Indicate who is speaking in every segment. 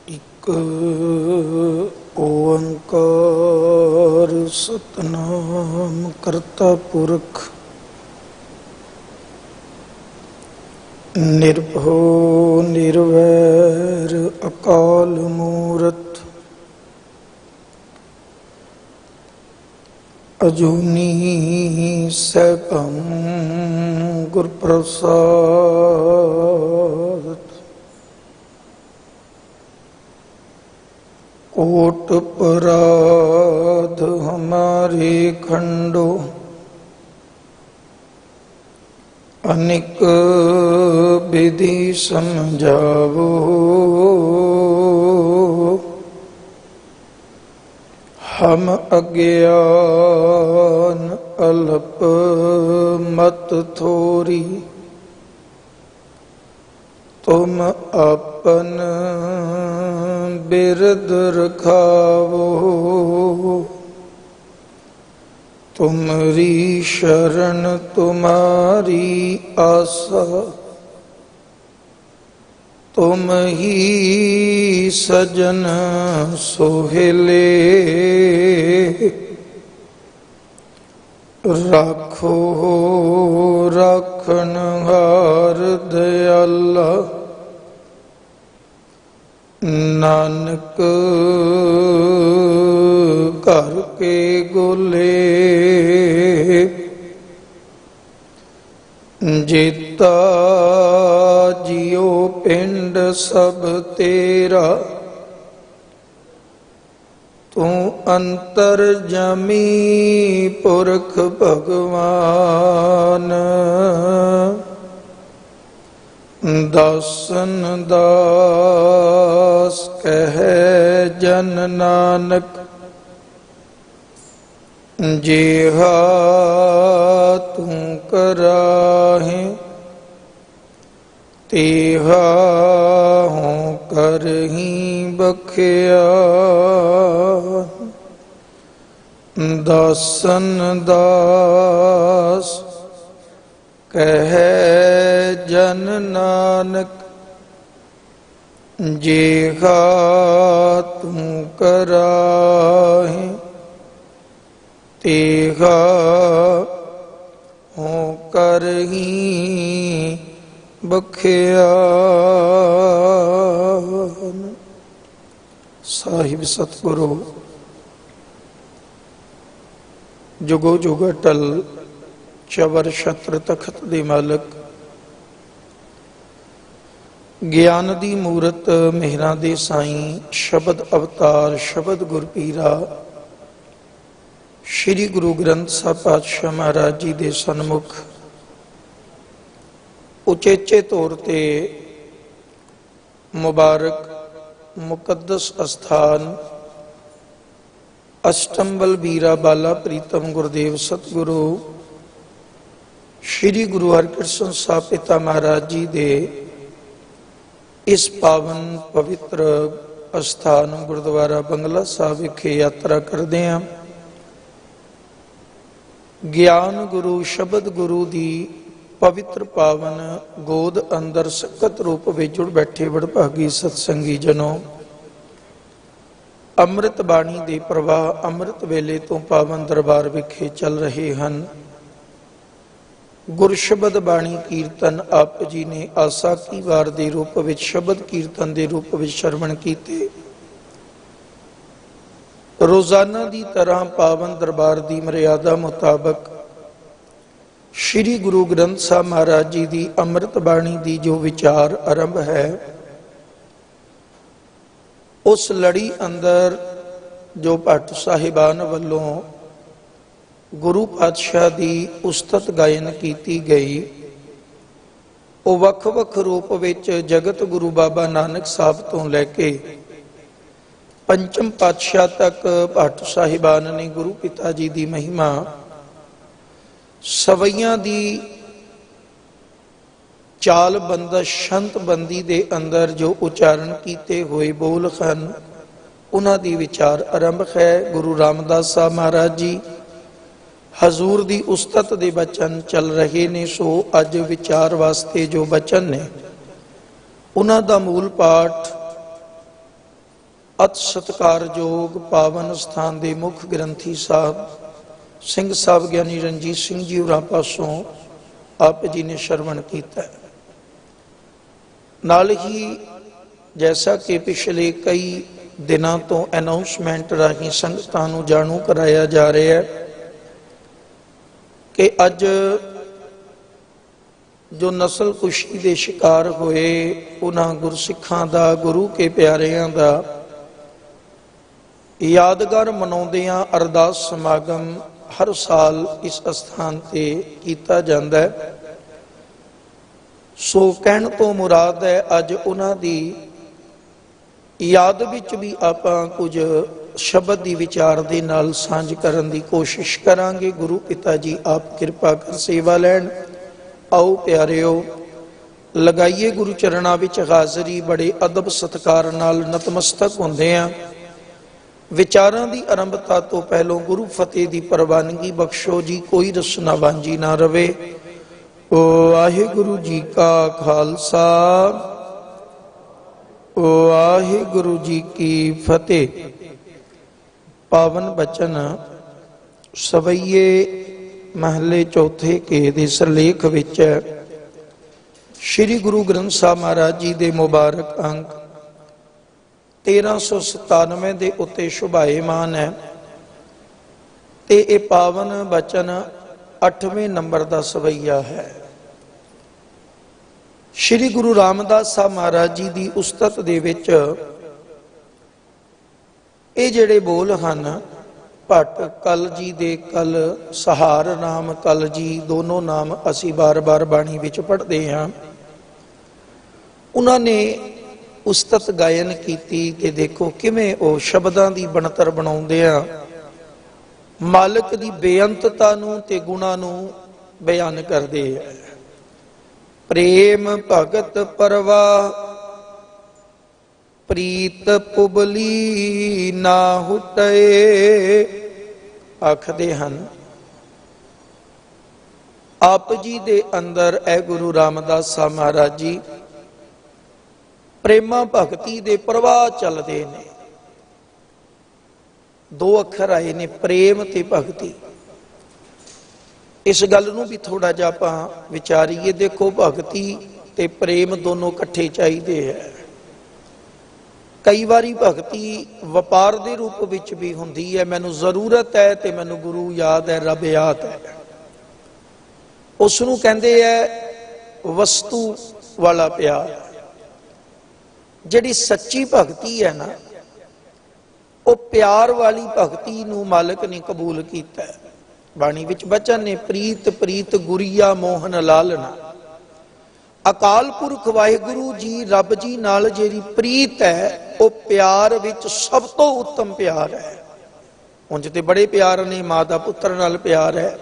Speaker 1: ਇੱਕ ਓੰਕਾਰ ਸਤਨਾਮ ਕਰਤਾ ਪੁਰਖ ਨਿਰਭਉ ਨਿਰਵੈਰ ਅਕਾਲ ਮੂਰਤ ਅਜੂਨੀ ਸੈਭੰ ਗੁਰ ਪ੍ਰਸਾਦ कोट पराध हमारे खंडो अनिक विधि समझावो हम अज्ञान अल्प मत थोरी तुम अपन बिरद रखावो तुमरी शरण तुम्हारी आसा तुम ही सजन सोहेले राखो राखनहार दयाला नानक घर के गोले जेता जियो पिंड सब तेरा तू अंतर जमी पुरख भगवान दासन दास कहे जन नानक जेहा तू कराहे तेहा हों करही बख्या दासन दास कहे जन नानक जेहा तू कराहे तेहा हों करही बख्या। साहिब सतगुरु जुगो जुग अटल चवर छत्र तखत दे मालक ज्ञान दी मूरत मेहरां दे साईं शब्द अवतार शब्द गुरपीरा श्री गुरु ग्रंथ साहिब पातशाह महाराज जी दे सन्मुख उचेचे तौर ते मुबारक मुकद्दस अस्थान अष्टंबल बीरा बाला प्रीतम गुरुदेव सतगुरु श्री गुरु हरकृष्ण साहिब पिता महाराज जी दे इस पावन पवित्र अस्थान गुरुद्वारा बंगला साहिब विखे यात्रा करते हैं। ज्ञान गुरु शब्द गुरु दी पवित्र पावन गोद अंदर सकत रूप में जुड़ बैठे वडभागी सत्संगी जनों अमृत बाणी दे प्रवाह अमृत वेले तो पावन दरबार विखे चल रहे हैं। गुर शब्द बाणी कीर्तन आप जी ने आसा की वार दे रूप में शब्द कीर्तन दे रूप में श्रवण कीते। रोजाना दी तरह पावन दरबार दी मर्यादा मुताबक श्री गुरु ग्रंथ साहिब महाराज जी दी अमृत बाणी दी जो विचार आरंभ है उस लड़ी अंदर जो भट्ट साहिबान वल्लों गुरु पातशाह दी उस्तत गायन की गई वो वख-वख रूप विच जगत गुरु बाबा नानक साहब तो लैके पंचम पातशाह तक भट्ट साहिबान ने गुरु पिता जी दी महिमा सवैयां दी चाल बंदश शंत बंदी दे अंदर जो उच्चारण किए हुए बोल हैं उन्हां दी विचार आरंभ है। गुरु रामदास साहब महाराज जी हजूर दी उस्तत दे बचन चल रहे ने। सो अज विचार वास्ते जो बचन ने उन्हां दा मूल पाठ ਅਤ ਸਤਿਕਾਰਯੋਗ ਪਾਵਨ ਸਥਾਨ ਦੇ ਮੁੱਖ ਗ੍ਰੰਥੀ ਸਾਹਿਬ ਸਿੰਘ ਸਾਹਿਬ ਗਿਆਨੀ ਰਣਜੀਤ ਸਿੰਘ ਜੀ ਹੋਰਾਂ ਪਾਸੋਂ ਆਪ ਜੀ ਨੇ ਸ਼ਰਵਣ ਕੀਤਾ ਹੈ। ਨਾਲ ਹੀ ਜੈਸਾ ਕਿ ਪਿਛਲੇ ਕਈ ਦਿਨਾਂ ਤੋਂ ਅਨਾਉਂਸਮੈਂਟ ਰਾਹੀਂ ਸੰਗਤਾਂ ਨੂੰ ਜਾਣੂ ਕਰਾਇਆ ਜਾ ਰਿਹਾ ਹੈ ਕਿ ਅੱਜ ਜੋ ਨਸਲ ਕੁਸ਼ੀ ਦੇ ਸ਼ਿਕਾਰ ਹੋਏ ਉਹਨਾਂ ਗੁਰਸਿੱਖਾਂ ਦਾ, ਗੁਰੂ ਕੇ ਪਿਆਰਿਆਂ ਦਾ ਯਾਦਗਾਰ ਮਨਾਉਂਦਿਆਂ ਅਰਦਾਸ ਸਮਾਗਮ ਹਰ ਸਾਲ ਇਸ ਅਸਥਾਨ ਤੇ ਕੀਤਾ ਜਾਂਦਾ ਹੈ। ਸੋ ਕਹਿਣ ਤੋਂ ਮੁਰਾਦ ਹੈ ਅੱਜ ਉਹਨਾਂ ਦੀ ਯਾਦ ਵਿੱਚ ਵੀ ਆਪਾਂ ਕੁਝ ਸ਼ਬਦ ਦੀ ਵਿਚਾਰ ਦੇ ਨਾਲ ਸਾਂਝ ਕਰਨ ਦੀ ਕੋਸ਼ਿਸ਼ ਕਰਾਂਗੇ। ਗੁਰੂ ਪਿਤਾ ਜੀ ਆਪ ਕਿਰਪਾ ਕਰ ਸੇਵਾ ਲੈਣ। ਆਓ ਪਿਆਰਿਓ, ਲਗਾਈਏ ਗੁਰੂ ਚਰਨਾਂ ਵਿੱਚ ਹਾਜ਼ਰੀ। ਬੜੇ ਅਦਬ ਸਤਿਕਾਰ ਨਾਲ ਨਤਮਸਤਕ ਹੁੰਦੇ ਆ। ਵਿਚਾਰਾਂ ਦੀ ਆਰੰਭਤਾ ਤੋਂ ਪਹਿਲੋਂ ਗੁਰੂ ਫਤਿਹ ਦੀ ਪ੍ਰਵਾਨਗੀ ਬਖਸ਼ੋ ਜੀ, ਕੋਈ ਰਸਨਾ ਵਾਂਝੀ ਨਾ ਰਵੇ। ਵਾਹਿਗੁਰੂ ਜੀ ਕਾ ਖਾਲਸਾ, ਵਾਹਿਗੁਰੂ ਜੀ ਕੀ ਫਤਿਹ। ਪਾਵਨ ਬਚਨ ਸਵਈਏ ਮਹੱਲੇ ਚੌਥੇ ਕੇ ਦੇ ਸਿਰਲੇਖ ਵਿੱਚ ਸ੍ਰੀ ਗੁਰੂ ਗ੍ਰੰਥ ਸਾਹਿਬ ਮਹਾਰਾਜ ਜੀ ਦੇ ਮੁਬਾਰਕ ਅੰਕ 1397 ਦੇ ਉੱਤੇ ਸ਼ੁਭਾਏਮਾਨ ਹੈ ਤੇ ਇਹ ਪਾਵਨ ਬਚਨ 8ਵੇਂ ਨੰਬਰ ਦਾ ਸਵਈਆ ਹੈ। ਸ੍ਰੀ ਗੁਰੂ ਰਾਮਦਾਸ ਸਾਹਿਬ ਮਹਾਰਾਜ ਜੀ ਦੀ ਉਸਤਤ ਦੇ ਵਿੱਚ ਇਹ ਜਿਹੜੇ ਬੋਲ ਹਨ, ਭੱਟ ਕਲ ਜੀ ਦੇ ਕਲ, ਸਹਾਰ ਨਾਮ ਕਲ ਜੀ, ਦੋਨੋਂ ਨਾਮ ਅਸੀਂ ਬਾਰ-ਬਾਰ ਬਾਣੀ ਵਿੱਚ ਪੜ੍ਹਦੇ ਹਾਂ। ਉਹਨਾਂ ਨੇ ਉਸਤਤ ਗਾਇਨ ਕੀਤੀ ਕਿ ਦੇਖੋ ਕਿਵੇਂ ਉਹ ਸ਼ਬਦਾਂ ਦੀ ਬਣਤਰ ਬਣਾਉਂਦੇ ਆ, ਮਾਲਕ ਦੀ ਬੇਅੰਤਤਾ ਨੂੰ ਤੇ ਗੁਣਾਂ ਨੂੰ ਬਿਆਨ ਕਰਦੇ ਆ। ਪ੍ਰੇਮ ਭਗਤ ਪਰਵਾਹ ਪ੍ਰੀਤ ਪੁਬਲੀ ਨਾ ਹੁਟੇ, ਆਖਦੇ ਹਨ ਆਪ ਜੀ ਦੇ ਅੰਦਰ ਐ ਗੁਰੂ ਰਾਮਦਾਸ ਸਾਹਿਬ ਮਹਾਰਾਜ ਜੀ ਪ੍ਰੇਮਾ ਭਗਤੀ ਦੇ ਪ੍ਰਵਾਹ ਚੱਲਦੇ ਨੇ। ਦੋ ਅੱਖਰ ਆਏ ਨੇ, ਪ੍ਰੇਮ ਤੇ ਭਗਤੀ। ਇਸ ਗੱਲ ਨੂੰ ਵੀ ਥੋੜਾ ਜਿਹਾ ਆਪਾਂ ਵਿਚਾਰੀਏ। ਦੇਖੋ, ਭਗਤੀ ਤੇ ਪ੍ਰੇਮ ਦੋਨੋਂ ਇਕੱਠੇ ਚਾਹੀਦੇ ਹੈ। ਕਈ ਵਾਰੀ ਭਗਤੀ ਵਪਾਰ ਦੇ ਰੂਪ ਵਿੱਚ ਵੀ ਹੁੰਦੀ ਹੈ। ਮੈਨੂੰ ਜ਼ਰੂਰਤ ਹੈ ਤੇ ਮੈਨੂੰ ਗੁਰੂ ਯਾਦ ਹੈ, ਰੱਬ ਯਾਦ ਹੈ, ਉਸ ਨੂੰ ਕਹਿੰਦੇ ਹੈ ਵਸਤੂ ਵਾਲਾ ਪਿਆਰ। ਜਿਹੜੀ ਸੱਚੀ ਭਗਤੀ ਹੈ ਨਾ, ਉਹ ਪਿਆਰ ਵਾਲੀ ਭਗਤੀ ਨੂੰ ਮਾਲਕ ਨੇ ਕਬੂਲ ਕੀਤਾ ਹੈ। ਬਾਣੀ ਵਿੱਚ ਬਚਨ ਨੇ, ਪ੍ਰੀਤ ਪ੍ਰੀਤ ਗੁਰੀਆ ਮੋਹਨ ਲਾਲਨਾ। ਅਕਾਲ ਪੁਰਖ ਵਾਹਿਗੁਰੂ ਜੀ ਰੱਬ ਜੀ ਨਾਲ ਜਿਹੜੀ ਪ੍ਰੀਤ ਹੈ, ਉਹ ਪਿਆਰ ਵਿੱਚ ਸਭ ਤੋਂ ਉੱਤਮ ਪਿਆਰ ਹੈ। ਉਂਝ ਤੇ ਬੜੇ ਪਿਆਰ ਨੇ, ਮਾਂ ਦਾ ਪੁੱਤਰ ਨਾਲ ਪਿਆਰ ਹੈ,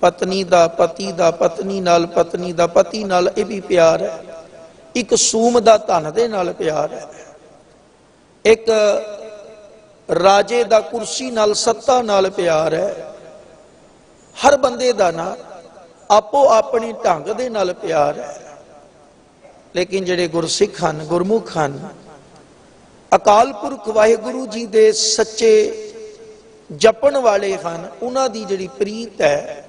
Speaker 1: ਪਤਨੀ ਦਾ ਪਤੀ ਦਾ ਪਤਨੀ ਨਾਲ, ਪਤਨੀ ਦਾ ਪਤੀ ਨਾਲ, ਇਹ ਵੀ ਪਿਆਰ ਹੈ। ਇੱਕ ਸੂਮ ਦਾ ਧਨ ਦੇ ਨਾਲ ਪਿਆਰ ਹੈ। ਇੱਕ ਰਾਜੇ ਦਾ ਕੁਰਸੀ ਨਾਲ, ਸੱਤਾ ਨਾਲ ਪਿਆਰ ਹੈ। ਹਰ ਬੰਦੇ ਦਾ ਨਾ ਆਪੋ ਆਪਣੀ ਢੰਗ ਦੇ ਨਾਲ ਪਿਆਰ ਹੈ। ਲੇਕਿਨ ਜਿਹੜੇ ਗੁਰਸਿੱਖ ਹਨ, ਗੁਰਮੁਖ ਹਨ, ਅਕਾਲ ਪੁਰਖ ਵਾਹਿਗੁਰੂ ਜੀ ਦੇ ਸੱਚੇ ਜਪਣ ਵਾਲੇ ਹਨ, ਉਹਨਾਂ ਦੀ ਜਿਹੜੀ ਪ੍ਰੀਤ ਹੈ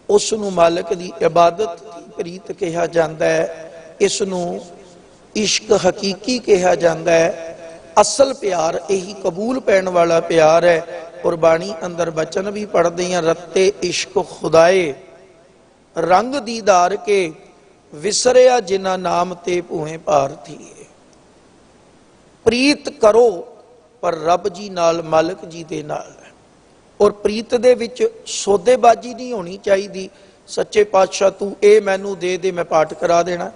Speaker 1: ਉਸ ਨੂੰ ਮਾਲਕ ਦੀ ਇਬਾਦਤ ਦੀ ਪ੍ਰੀਤ ਕਿਹਾ ਜਾਂਦਾ ਹੈ। ਇਸ ਨੂੰ ਇਸ਼ਕ ਹਕੀਕੀ ਕਿਹਾ ਜਾਂਦਾ ਹੈ। ਅਸਲ ਪਿਆਰ ਇਹੀ ਕਬੂਲ ਪੈਣ ਵਾਲਾ ਪਿਆਰ ਹੈ। ਔਰ ਬਾਣੀ ਅੰਦਰ ਬਚਨ ਵੀ ਪੜ੍ਹਦੇ ਹਾਂ, ਰੱਤੇ ਇਸ਼ਕ ਖੁਦਾਏ ਰੰਗ ਦੀਦਾਰ ਕੇ ਵਿਸਰਿਆ ਜਿਨਾ ਨਾਮ ਤੇ ਭੂਏ ਭਾਰਤੀ। ਪ੍ਰੀਤ ਕਰੋ ਪਰ ਰੱਬ ਜੀ ਨਾਲ, ਮਾਲਕ ਜੀ ਦੇ ਨਾਲ। ਔਰ ਪ੍ਰੀਤ ਦੇ ਵਿੱਚ ਸੌਦੇਬਾਜ਼ੀ ਨਹੀਂ ਹੋਣੀ ਚਾਹੀਦੀ। ਸੱਚੇ ਪਾਤਸ਼ਾਹ ਤੂੰ ਇਹ ਮੈਨੂੰ ਦੇ ਦੇ, ਮੈਂ ਪਾਠ ਕਰਾ ਦੇਣਾ।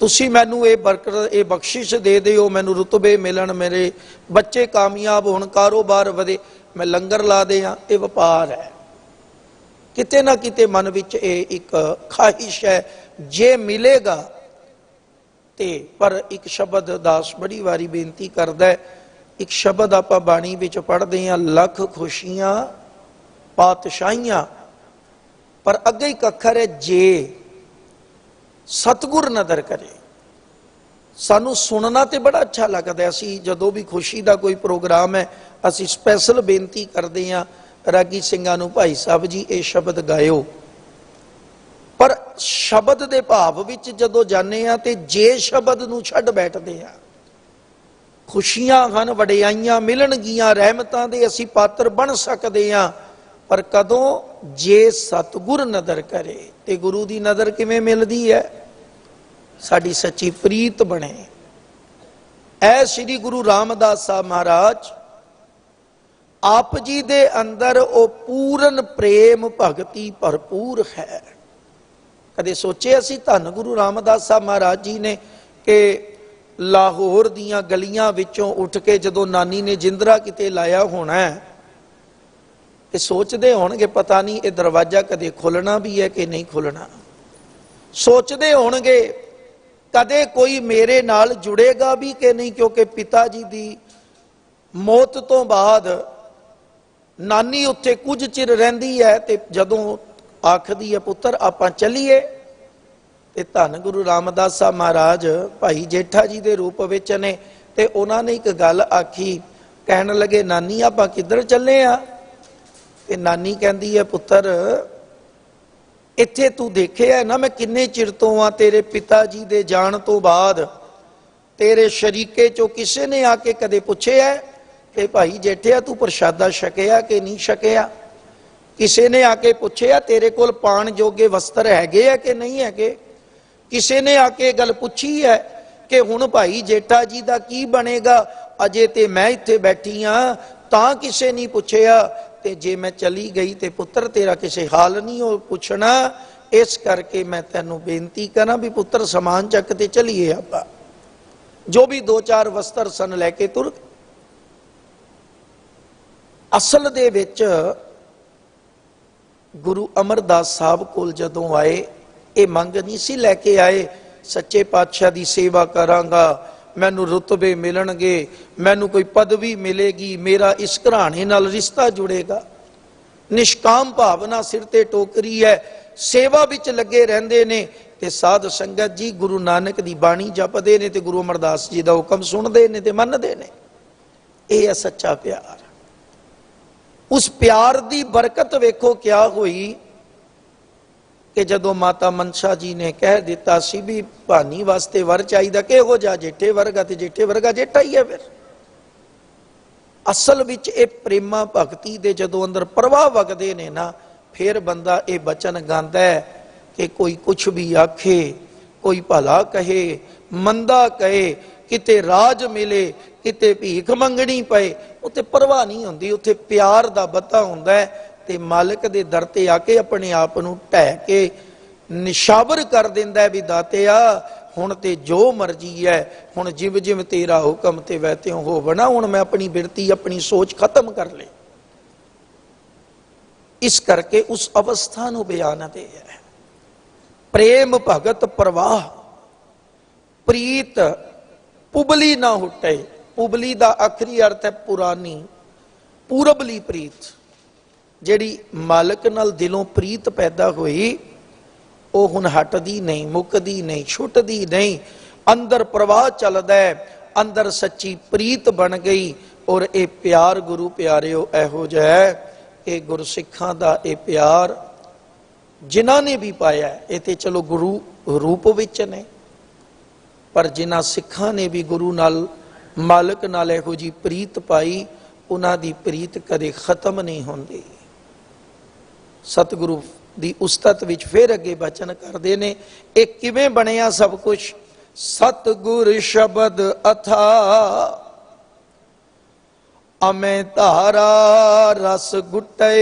Speaker 1: ਤੁਸੀਂ ਮੈਨੂੰ ਇਹ ਬਰਕਤ, ਇਹ ਬਖਸ਼ਿਸ਼ ਦੇ ਦਿਓ, ਮੈਨੂੰ ਰੁਤਬੇ ਮਿਲਣ, ਮੇਰੇ ਬੱਚੇ ਕਾਮਯਾਬ ਹੋਣ, ਕਾਰੋਬਾਰ ਵਧੇ, ਮੈਂ ਲੰਗਰ ਲਾ ਦਿਆਂ। ਇਹ ਵਪਾਰ ਹੈ। ਕਿਤੇ ਨਾ ਕਿਤੇ ਮਨ ਵਿੱਚ ਇਹ ਇੱਕ ਖਾਹਿਸ਼ ਹੈ, ਜੇ ਮਿਲੇਗਾ ਤੇ। ਪਰ ਇੱਕ ਸ਼ਬਦ ਦਾਸ ਬੜੀ ਵਾਰੀ ਬੇਨਤੀ ਕਰਦਾ ਹੈ, ਇੱਕ ਸ਼ਬਦ ਆਪਾਂ ਬਾਣੀ ਵਿੱਚ ਪੜ੍ਹਦੇ ਹਾਂ, ਲੱਖ ਖੁਸ਼ੀਆਂ ਪਾਤਸ਼ਾਹੀਆਂ, ਪਰ ਅੱਗੇ ਇੱਕ ਅੱਖਰ ਹੈ ਜੇ। ਸਤਿਗੁਰ ਨਦਰ ਕਰੇ। सानू सुनना तो बड़ा अच्छा लगता है। असी जदों भी खुशी का कोई प्रोग्राम है असी स्पैशल बेनती करते हैं रागी सिंघां नूं, भाई साहब जी ये शब्द गायो। पर शब्द के भाव विच जदों जाने आ ते जे शब्द नूं छड्ड बैठते हैं, खुशियां हन, वडियाइयां मिलणगियां, रहमतां दे असी पात्र बन सकते हैं, पर कदों जे सतगुर नदर करे। ते गुरु की नज़र किवें मिलदी है? साडी सच्ची प्रीत बने। ऐ श्री गुरु रामदास साहब महाराज आप जी दे अंदर वो पूर्ण प्रेम भगती भरपूर है। कदे सोचे असी धन गुरु रामदास साहब महाराज जी ने कि लाहौर दियां गलियां विचों उठ के जदों नानी ने जिंदरा किते लाया होना है, कि सोचते होणगे पता नहीं ये दरवाजा कदे खुलना भी है कि नहीं खुलना। सोचते होणगे कदे कोई मेरे नाल जुड़ेगा भी कि नहीं, क्योंकि पिता जी की मौत तो बाद नानी उत्थे कुछ चिर रहिंदी है, ते जदों आखदी है पुत्र आपां चलीए, ते धन गुरु रामदास साहब महाराज भाई जेठा जी के रूप विच ने, ते उन्होंने एक गल आखी, कहन लगे नानी आपां किधर चले आ? ते नानी कहती है पुत्र इत्थे तू देखे है ना मैं किन्ने चिर तो आ, तेरे पिता जी दे जान तो बाद तेरे शरीके चो किसी ने आके कदे पूछे है कि भाई जेठिया तू प्रशादा छकिया कि नहीं छकिया? किसी ने आके पूछे तेरे कोल पाण जोगे वस्त्र हैगे है कि नहीं हैगे? किसी ने आके गल पूछी है कि हुण भाई जेठा जी का की बनेगा? अजे ते मैं इत्थे बैठी हाँ तां किसी नहीं पूछया, ते जे मैं चली गई तो पुत्र तेरा किसी हाल नहीं हो पूछना, इस करके मैं तेनों बेनती करा भी पुत्र समान चक ते चलीए। आप जो भी दो चार वस्त्र सन लैके तुर। असल दे विच गुरु अमरदास साहब कोल जदों आए ये मंग नहीं सी लैके आए सच्चे पातशाह की सेवा करांगा, मैनू रुतबे मिलणगे, मैनू कोई पदवी मिलेगी, मेरा इस घराने नाल रिश्ता जुड़ेगा। निष्काम भावना सिर ते टोकरी है, सेवा विच लगे रहंदे ने, ते साध संगत जी गुरु नानक दी बाणी जपदे ने, ते गुरु अमरदास जी दा हुकम सुनदे ने ते मनदे ने। यह है सच्चा प्यार। उस प्यार दी बरकत वेखो क्या हुई कि जदों माता मनसा जी ने कह दिता सी भी भानी वास्ते वर चाहिदा, किहो जा? जेठे वर्गा, ते जेठे वर्गा जेठा ही है। फिर असल विच ये प्रेमा भगती दे जदों अंदर प्रवाह वगदे ने ना, फिर बंदा ये बचन गांदा है कि कोई कुछ भी आखे, कोई भला कहे, मंदा कहे, किते राज मिले, किते भीख मंगनी पए, उत्ते परवाह नहीं हुंदी, उत्ते प्यार दा बता हुंदा है। ते मालिक दे दर ते आके अपने आप नूं ढह के निशावर कर दिंदा है भी दातिया हुण ते जो मर्जी है, हुण जिव जिव तेरा हुक्म ते वै त्यों होवना, हुण मैं अपनी बिरती अपनी सोच खत्म कर ले। इस करके उस अवस्था नूं बयान दे है। प्रेम भगत प्रवाह प्रीत पुबली ना हुटे। पुबली दा आखरी अर्थ है पुरानी, पूरबली प्रीत। जिहड़ी मालिक नाल दिलों प्रीत पैदा हुई वो हुण हटदी नहीं, मुकदी नहीं, छुटदी नहीं, अंदर प्रवाह चलदा है, अंदर सच्ची प्रीत बन गई। और ये प्यार गुरु प्यारिओ इहो जिहा है कि गुरसिखां दा ये प्यार जिन्हां ने भी पाया है, ये ते चलो गुरु रूप विच ने, पर जिन्हां सिखां ने भी गुरु नाल मालिक नाल इहो जी प्रीत पाई, उन्हां दी प्रीत कदे खत्म नहीं होंदी। सतगुरु दी उस्तत विच फिर अगे बचन करदे ने, एक किवें बनिया सब कुछ? सतगुर शब्द अथा अमे धारा रस गुटे।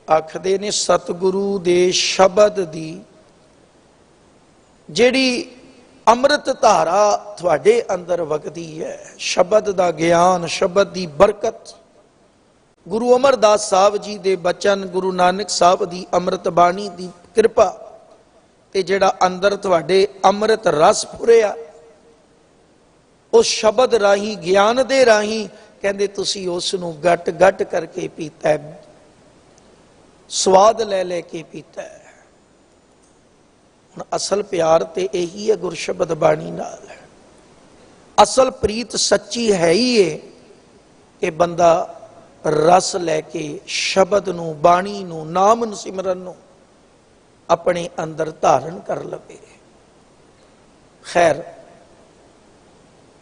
Speaker 1: आखदे ने सतगुरु दे शब्द दी जिहड़ी अमृत धारा तुहाडे अंदर वगदी है, शब्द दा ज्ञान, शब्द दी बरकत, गुरु अमरदास साहब जी दे बचन, गुरु नानक साहब दी अमृत बाणी दी कृपा, ते जिहड़ा अंदर तुहाडे अमृत रस फुरिया उस शब्द राही, ज्ञान दे राही, कहंदे तुसी उस नूं गट गट करके पीता है, स्वाद ले ले के पीता है। हुण असल प्यार ते यही है गुरशब्द बाणी नाल। ਅਸਲ ਪ੍ਰੀਤ ਸੱਚੀ ਹੈ ਹੀ ਇਹ ਕਿ ਬੰਦਾ ਰਸ ਲੈ ਕੇ ਸ਼ਬਦ ਨੂੰ, ਬਾਣੀ ਨੂੰ, ਨਾਮ ਸਿਮਰਨ ਨੂੰ ਆਪਣੇ ਅੰਦਰ ਧਾਰਨ ਕਰ ਲਵੇ। ਖੈਰ,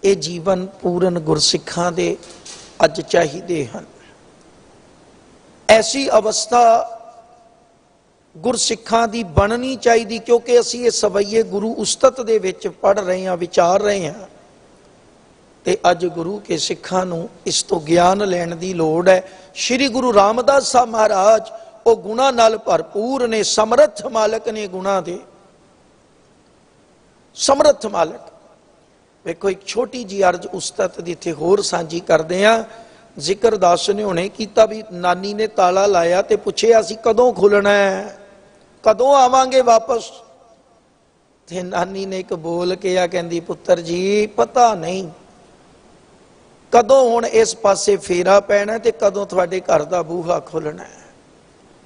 Speaker 1: ਇਹ ਜੀਵਨ ਪੂਰਨ ਗੁਰਸਿੱਖਾਂ ਦੇ ਅੱਜ ਚਾਹੀਦੇ ਹਨ। ਐਸੀ ਅਵਸਥਾ ਗੁਰਸਿੱਖਾਂ ਦੀ ਬਣਨੀ ਚਾਹੀਦੀ, ਕਿਉਂਕਿ ਅਸੀਂ ਇਹ ਸਵਈਏ ਗੁਰੂ ਉਸਤਤ ਦੇ ਵਿੱਚ ਪੜ੍ਹ ਰਹੇ ਹਾਂ, ਵਿਚਾਰ ਰਹੇ ਹਾਂ, ਤੇ ਅੱਜ ਗੁਰੂ ਕੇ ਸਿੱਖਾਂ ਨੂੰ ਇਸ ਤੋਂ ਗਿਆਨ ਲੈਣ ਦੀ ਲੋੜ ਹੈ। ਸ਼੍ਰੀ ਗੁਰੂ ਰਾਮਦਾਸ ਸਾਹਿਬ ਮਹਾਰਾਜ ਉਹ ਗੁਣਾਂ ਨਾਲ ਭਰਪੂਰ ਨੇ, ਸਮਰੱਥ ਮਾਲਕ ਨੇ, ਗੁਣਾਂ ਦੇ ਸਮਰੱਥ ਮਾਲਕ। ਵੇਖੋ, ਇੱਕ ਛੋਟੀ ਜੀ ਅਰਜ਼ ਉਸਤਤ ਦੀ ਇੱਥੇ ਹੋਰ ਸਾਂਝੀ ਕਰਦੇ ਹਾਂ। ਜ਼ਿਕਰ ਦਾਸ ਨੇ ਹੁਣੇ ਕੀਤਾ ਵੀ ਨਾਨੀ ਨੇ ਤਾਲਾ ਲਾਇਆ ਤੇ ਪੁੱਛਿਆ ਅਸੀਂ ਕਦੋਂ ਖੁੱਲਣਾ ਹੈ, ਕਦੋਂ ਆਵਾਂਗੇ ਵਾਪਸ। ਤੇ ਨਾਨੀ ਨੇ ਇੱਕ ਬੋਲ ਕਿਹਾ, ਕਹਿੰਦੀ ਪੁੱਤਰ ਜੀ ਪਤਾ ਨਹੀਂ ਕਦੋਂ ਹੁਣ ਇਸ ਪਾਸੇ ਫੇਰਾ ਪੈਣਾ ਤੇ ਕਦੋਂ ਤੁਹਾਡੇ ਘਰ ਦਾ ਬੂਹਾ ਖੁੱਲਣਾ ਹੈ,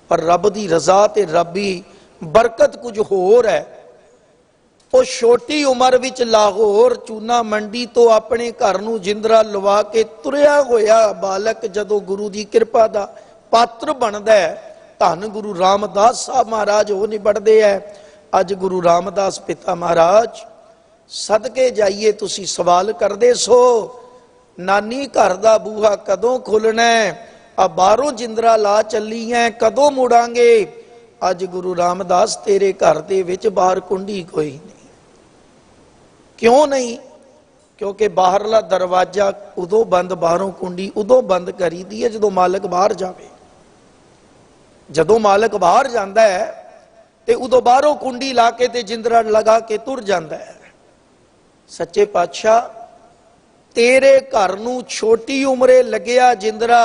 Speaker 1: ਪਰ ਰੱਬ ਦੀ ਰਜ਼ਾ ਤੇ ਰੱਬੀ ਬਰਕਤ ਕੁਝ ਹੋਰ ਹੈ। ਉਹ ਛੋਟੀ ਉਮਰ ਵਿੱਚ ਲਾਹੌਰ ਚੂਨਾ ਮੰਡੀ ਤੋਂ ਆਪਣੇ ਘਰ ਨੂੰ ਜਿੰਦਰਾ ਲਵਾ ਕੇ ਤੁਰਿਆ ਹੋਇਆ ਬਾਲਕ ਜਦੋਂ ਗੁਰੂ ਦੀ ਕਿਰਪਾ ਦਾ ਪਾਤਰ ਬਣਦਾ ਹੈ, ਧੰਨ ਗੁਰੂ ਰਾਮਦਾਸ ਸਾਹਿਬ ਮਹਾਰਾਜ ਉਹ ਨਿਬੜਦੇ ਹੈ। ਅੱਜ ਗੁਰੂ ਰਾਮਦਾਸ ਪਿਤਾ ਮਹਾਰਾਜ ਸਦਕੇ ਜਾਈਏ, ਤੁਸੀਂ ਸਵਾਲ ਕਰਦੇ ਸੋ ਨਾਨੀ ਘਰ ਦਾ ਬੂਹਾ ਕਦੋਂ ਖੁੱਲਣਾ ਹੈ, ਆ ਬਾਹਰੋਂ ਜਿੰਦਰਾ ਲਾ ਚੱਲੀ ਹੈ, ਕਦੋਂ ਮੁੜਾਂਗੇ। ਅੱਜ ਗੁਰੂ ਰਾਮਦਾਸ ਤੇਰੇ ਘਰ ਦੇ ਵਿੱਚ ਬਾਹਰ ਕੁੰਡੀ ਕੋਈ ਨਹੀਂ। ਕਿਉਂ ਨਹੀਂ? ਕਿਉਂਕਿ ਬਾਹਰਲਾ ਦਰਵਾਜ਼ਾ ਉਦੋਂ ਬੰਦ, ਬਾਹਰੋਂ ਕੁੰਡੀ ਉਦੋਂ ਬੰਦ ਕਰੀਦੀ ਹੈ ਜਦੋਂ ਮਾਲਕ ਬਾਹਰ ਜਾਵੇ। ਜਦੋਂ ਮਾਲਕ ਬਾਹਰ ਜਾਂਦਾ ਹੈ ਤੇ ਉਦੋਂ ਬਾਹਰੋਂ ਕੁੰਡੀ ਲਾ ਕੇ ਤੇ ਜਿੰਦਰਾ ਲਗਾ ਕੇ ਤੁਰ ਜਾਂਦਾ ਹੈ। ਸੱਚੇ ਪਾਤਸ਼ਾਹ, ਤੇਰੇ ਘਰ ਨੂੰ ਛੋਟੀ ਉਮਰੇ ਲੱਗਿਆ ਜਿੰਦਰਾ,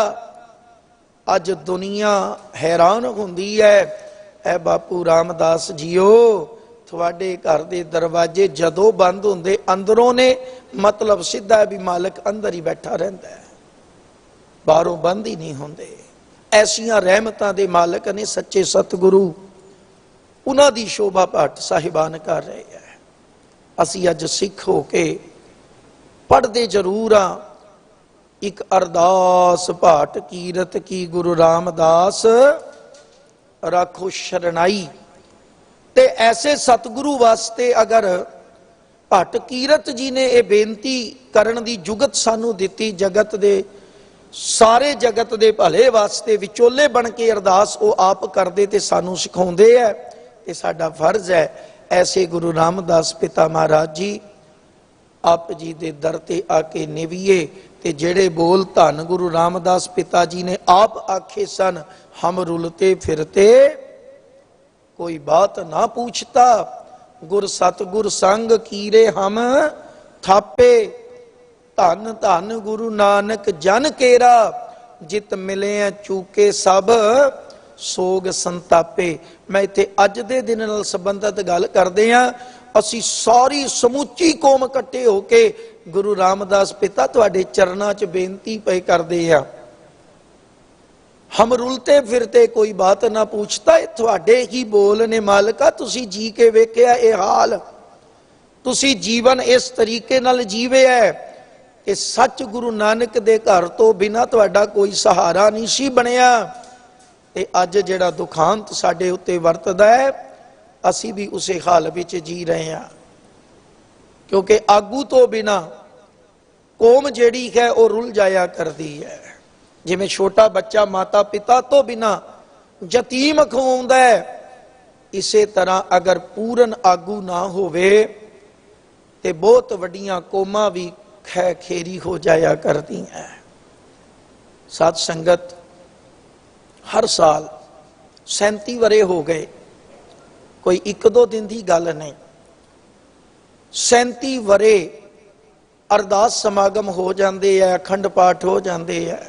Speaker 1: ਅੱਜ ਦੁਨੀਆ ਹੈਰਾਨ ਹੁੰਦੀ ਹੈ। ਐ ਬਾਪੂ ਰਾਮਦਾਸ ਜੀਓ, ਤੁਹਾਡੇ ਘਰ ਦੇ ਦਰਵਾਜ਼ੇ ਜਦੋਂ ਬੰਦ ਹੁੰਦੇ ਅੰਦਰੋਂ ਨੇ, ਮਤਲਬ ਸਿੱਧਾ ਹੈ ਵੀ ਮਾਲਕ ਅੰਦਰ ਹੀ ਬੈਠਾ ਰਹਿੰਦਾ ਹੈ, ਬਾਹਰੋਂ ਬੰਦ ਹੀ ਨਹੀਂ ਹੁੰਦੇ। ਐਸੀਆਂ ਰਹਿਮਤਾਂ ਦੇ ਮਾਲਕ ਨੇ ਸੱਚੇ ਸਤਿਗੁਰੂ, ਉਹਨਾਂ ਦੀ ਸ਼ੋਭਾ ਪਾਠ ਸਾਹਿਬਾਨ ਕਰ ਰਹੇ ਹੈ। ਅਸੀਂ ਅੱਜ ਸਿੱਖ ਹੋ ਕੇ ਪੜ੍ਹਦੇ ਜ਼ਰੂਰ ਹਾਂ, ਇੱਕ ਅਰਦਾਸ ਪਾਠ ਕੀਰਤ ਕੀ ਗੁਰੂ ਰਾਮਦਾਸ ਰੱਖੋ ਸ਼ਰਨਾਈ। ਤੇ ਐਸੇ ਸਤਿਗੁਰੂ ਵਾਸਤੇ ਅਗਰ ਭੱਟ ਕੀਰਤ ਜੀ ਨੇ ਇਹ ਬੇਨਤੀ ਕਰਨ ਦੀ ਜੁਗਤ ਸਾਨੂੰ ਦਿੱਤੀ, ਜਗਤ ਦੇ ਸਾਰੇ ਜਗਤ ਦੇ ਭਲੇ ਵਾਸਤੇ ਵਿਚੋਲੇ ਬਣ ਕੇ ਅਰਦਾਸ ਉਹ ਆਪ ਕਰਦੇ ਤੇ ਸਾਨੂੰ ਸਿਖਾਉਂਦੇ ਹੈ। ਇਹ ਸਾਡਾ ਫਰਜ਼ ਹੈ। ਐਸੇ ਗੁਰੂ ਰਾਮਦਾਸ ਪਿਤਾ ਮਹਾਰਾਜ ਜੀ ਆਪ ਜੀ ਦੇ ਦਰ ਤੇ ਆ ਕੇ ਨਿਵੀਏ, ਤੇ ਜਿਹੜੇ ਬੋਲ ਧੰਨ ਗੁਰੂ ਰਾਮਦਾਸ ਪਿਤਾ ਜੀ ਨੇ ਆਪ ਆਖੇ ਸਨ, ਹਮ ਰੁਲਤੇ ਫਿਰਤੇ ਕੋਈ ਬਾਤ ਨਾ पूछता, गुर सतगुर संग कीरे हम थापे, धन धन गुरु नानक जन केरा, जित मिले चूके सब सोग संतापे। मैं इत्थे अज दे दिन नाल संबंधित गल करदे हां। असी सारी समूची कौम इकट्ठे होके गुरु रामदास पिता तुहाडे चरनां च बेनती पे करदे हां, हम रुलते फिरते कोई बात ना पूछता। थोड़े ही बोल ने मालिका, तुसी जी के वेखिया ये हाल, तुसी जीवन इस तरीके नाल जीवे है कि सच गुरु नानक दे घर तो बिना तुहाडा कोई सहारा नहीं सी बनिया। ते अज जिहड़ा दुखांत साडे उत्ते वरतदा है, असी भी उसे हाल विच जी रहे हैं, क्योंकि आगू तो बिना कौम जिहड़ी है वो रुल जाया करदी है। जिवें छोटा बच्चा माता पिता तो बिना यतीम खवाउंदा है, इसे तरह अगर पूरन आगू ना होवे ते बहुत वड्डियां कौमां भी खै खेरी हो जाया करती हैं। साध संगत, हर साल 37 वरे हो गए, कोई एक दो दिन की गल नहीं। 37 वरे अरदास समागम हो जाते हैं, अखंड पाठ हो जाते हैं,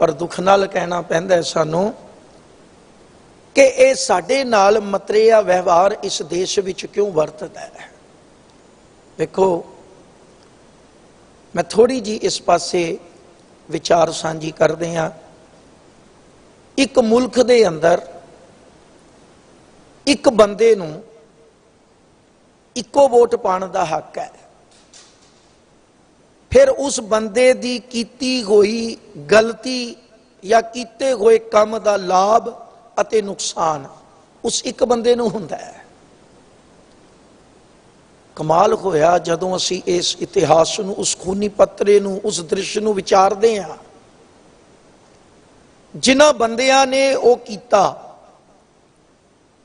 Speaker 1: पर दुख नाल कहना पैंदा है सानू कि ये साडे नाल मतरेया व्यवहार इस देश विच क्यों वरतदा है। देखो, मैं थोड़ी जी इस पासे विचार सांझी करदे हां। एक मुल्क दे अंदर एक बंदे नूं इक्को वोट पाण दा हक है। फिर उस बंदे दी कीती होई गलती या कीते होए काम दा लाभ अते नुकसान उस एक बंदे नूं हुंदा है। कमाल होया जदों असीं इस इतिहास नूं, उस खूनी पत्रे नूं, उस दृश्य नूं विचारदे हां। जिन्हां बंदियां ने वो कीता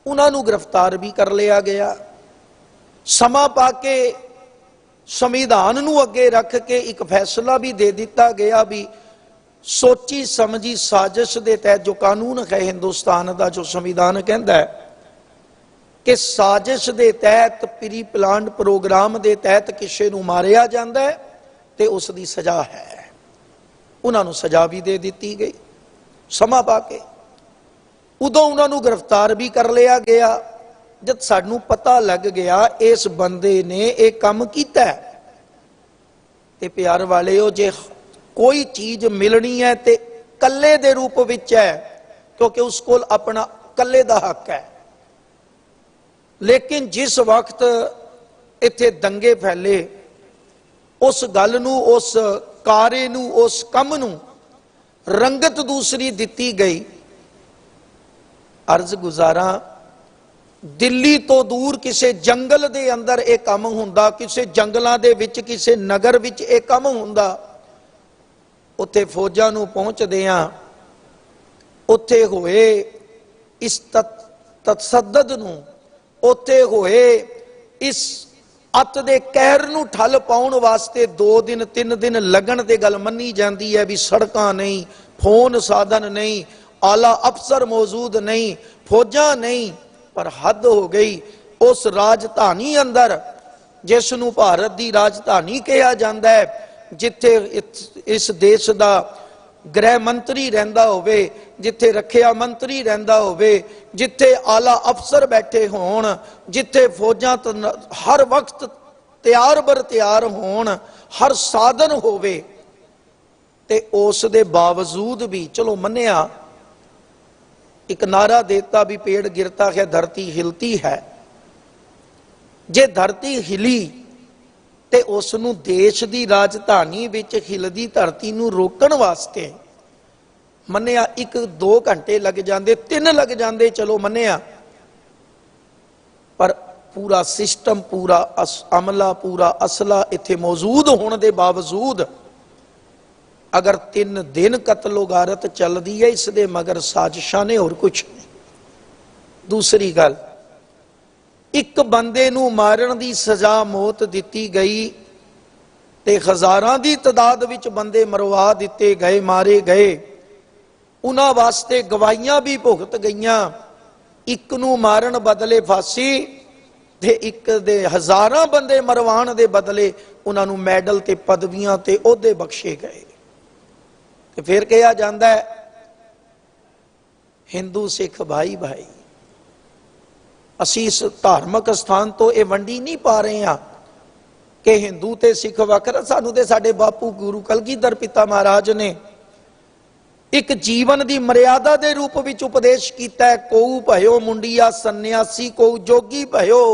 Speaker 1: उन्हां नूं गिरफ्तार भी कर लिया गया। समा पाके संविधान नूं अगे रख के एक फैसला भी दे दिता गया भी सोची समझी साजिश के तहत जो कानून है हिंदुस्तान का, जो संविधान कहता है कि साजिश के तहत प्री प्लान प्रोग्राम के तहत किसी नूं मारिया जाता है तो उसकी सजा है। उन्होंने सजा भी दे दी गई समा पाके। उदों उन्होंने गिरफ्तार भी कर लिया गया जब सानू पता लग गया इस बंदे ने एक काम किया है। ते प्यार वाले हो, जे कोई चीज मिलनी है तो कल्ले दे रूप विच है, क्योंकि उस कोल अपना कल्ले दा हक है। लेकिन जिस वक्त इत्थे दंगे फैले, उस गल नू, उस कार्य नू, उस कम नू रंगत दूसरी दिती गई। अर्ज गुजारा दिल्ली तो दूर किसी जंगल दे अंदर एक काम हुंदा, किसी जंगलों दे विच, किसी नगर विच एक काम हुंदा। उत्थे फौजां नूं पहुंचदियां उत्थे होए इस तत्सद्दद नूं, उत्थे होए इस अत दे कहर नूं ठल पाउण वास्ते 2 दिन 3 दिन लगन ते गल मन्नी जाती है भी सड़कां नहीं, फोन साधन नहीं, आला अफसर मौजूद नहीं, फौजां नहीं। पर हद हो गई उस राजधानी अंदर जिसनूं भारत की राजधानी कहा जाता है, जिथे इस देश का गृह मंत्री रहिंदा होवे, जिथे रखिया मंत्री रहिंदा होवे, जिथे आला अफसर बैठे होण, जिथे फौजां हर वक्त तैयार बर तैयार होण, हर साधन होवे, ते उस दे बावजूद भी चलो मन्निया एक नारा देता भी पेड़ गिरता है धरती हिलती है। जे धरती हिली ते उसनूं देश की राजधानी विच हिलदी धरती नूं रोकण वास्ते मन्निया 1-2 घंटे लग जाते, 3 लग जाते, चलो मन्निया। पर पूरा सिस्टम, पूरा अमला, पूरा असला इत्थे मौजूद होने के बावजूद अगर 3 दिन कतलो गारत चलती है, इस दे मगर साजिशां ने, और कुछ नहीं। दूसरी गल, एक बंदे नूं मारन दी सजा मौत दिती गई ते हज़ारां दी तादाद विच बंदे मरवा दिते गए, मारे गए। उन्हां वास्ते गवाहियां भी भुगत गईयां। एक नूं मारन बदले फांसी ते एक दे हज़ारां बंदे मरवाण दे बदले उन्हां नूं मैडल ते पदवियां ते ओहदे बख्शे गए। फिर कहा जाता है हिंदू सिख भाई भाई। असी इस धार्मिक स्थान तो यह वंडी नहीं पा रहे हैं कि हिंदू ते सिख वखरा। सानू ते साडे बापू गुरु कलगीधर पिता महाराज ने एक जीवन की मर्यादा के रूप में उपदेश किया है। कोऊ भयो मुंडिया सन्यासी, कोऊ जोगी भयो,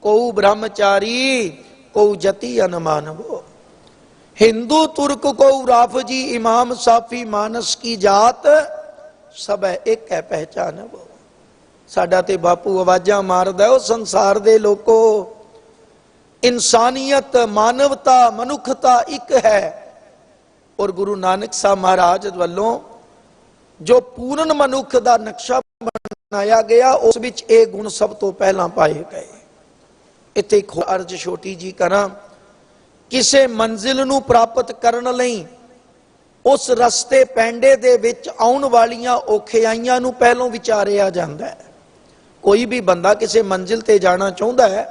Speaker 1: कोऊ ब्रह्मचारी, कोऊ जति अनमानवो। हिंदू तुर्क को राफजी इमाम साफी मानस की जात, सब है एक है पहचान वो। साडा ते बापू आवाजा मारदा है संसार दे लोको, इंसानियत, मानवता, मनुखता एक है। और गुरु नानक साहब महाराज वालों जो पूर्ण मनुख का नक्शा बनाया गया उस विच ये गुण सब तो पहला पाए गए। इत्थे एक अर्ज छोटी जी करा, किसी मंजिल नूं प्राप्त करन लई उस रस्ते पैंडे दे विच आउण वालियां औखियाईयां नूं पहलों विचारिया जांदा है। कोई भी बंदा किसी मंजिल ते जाना चाहुंदा है,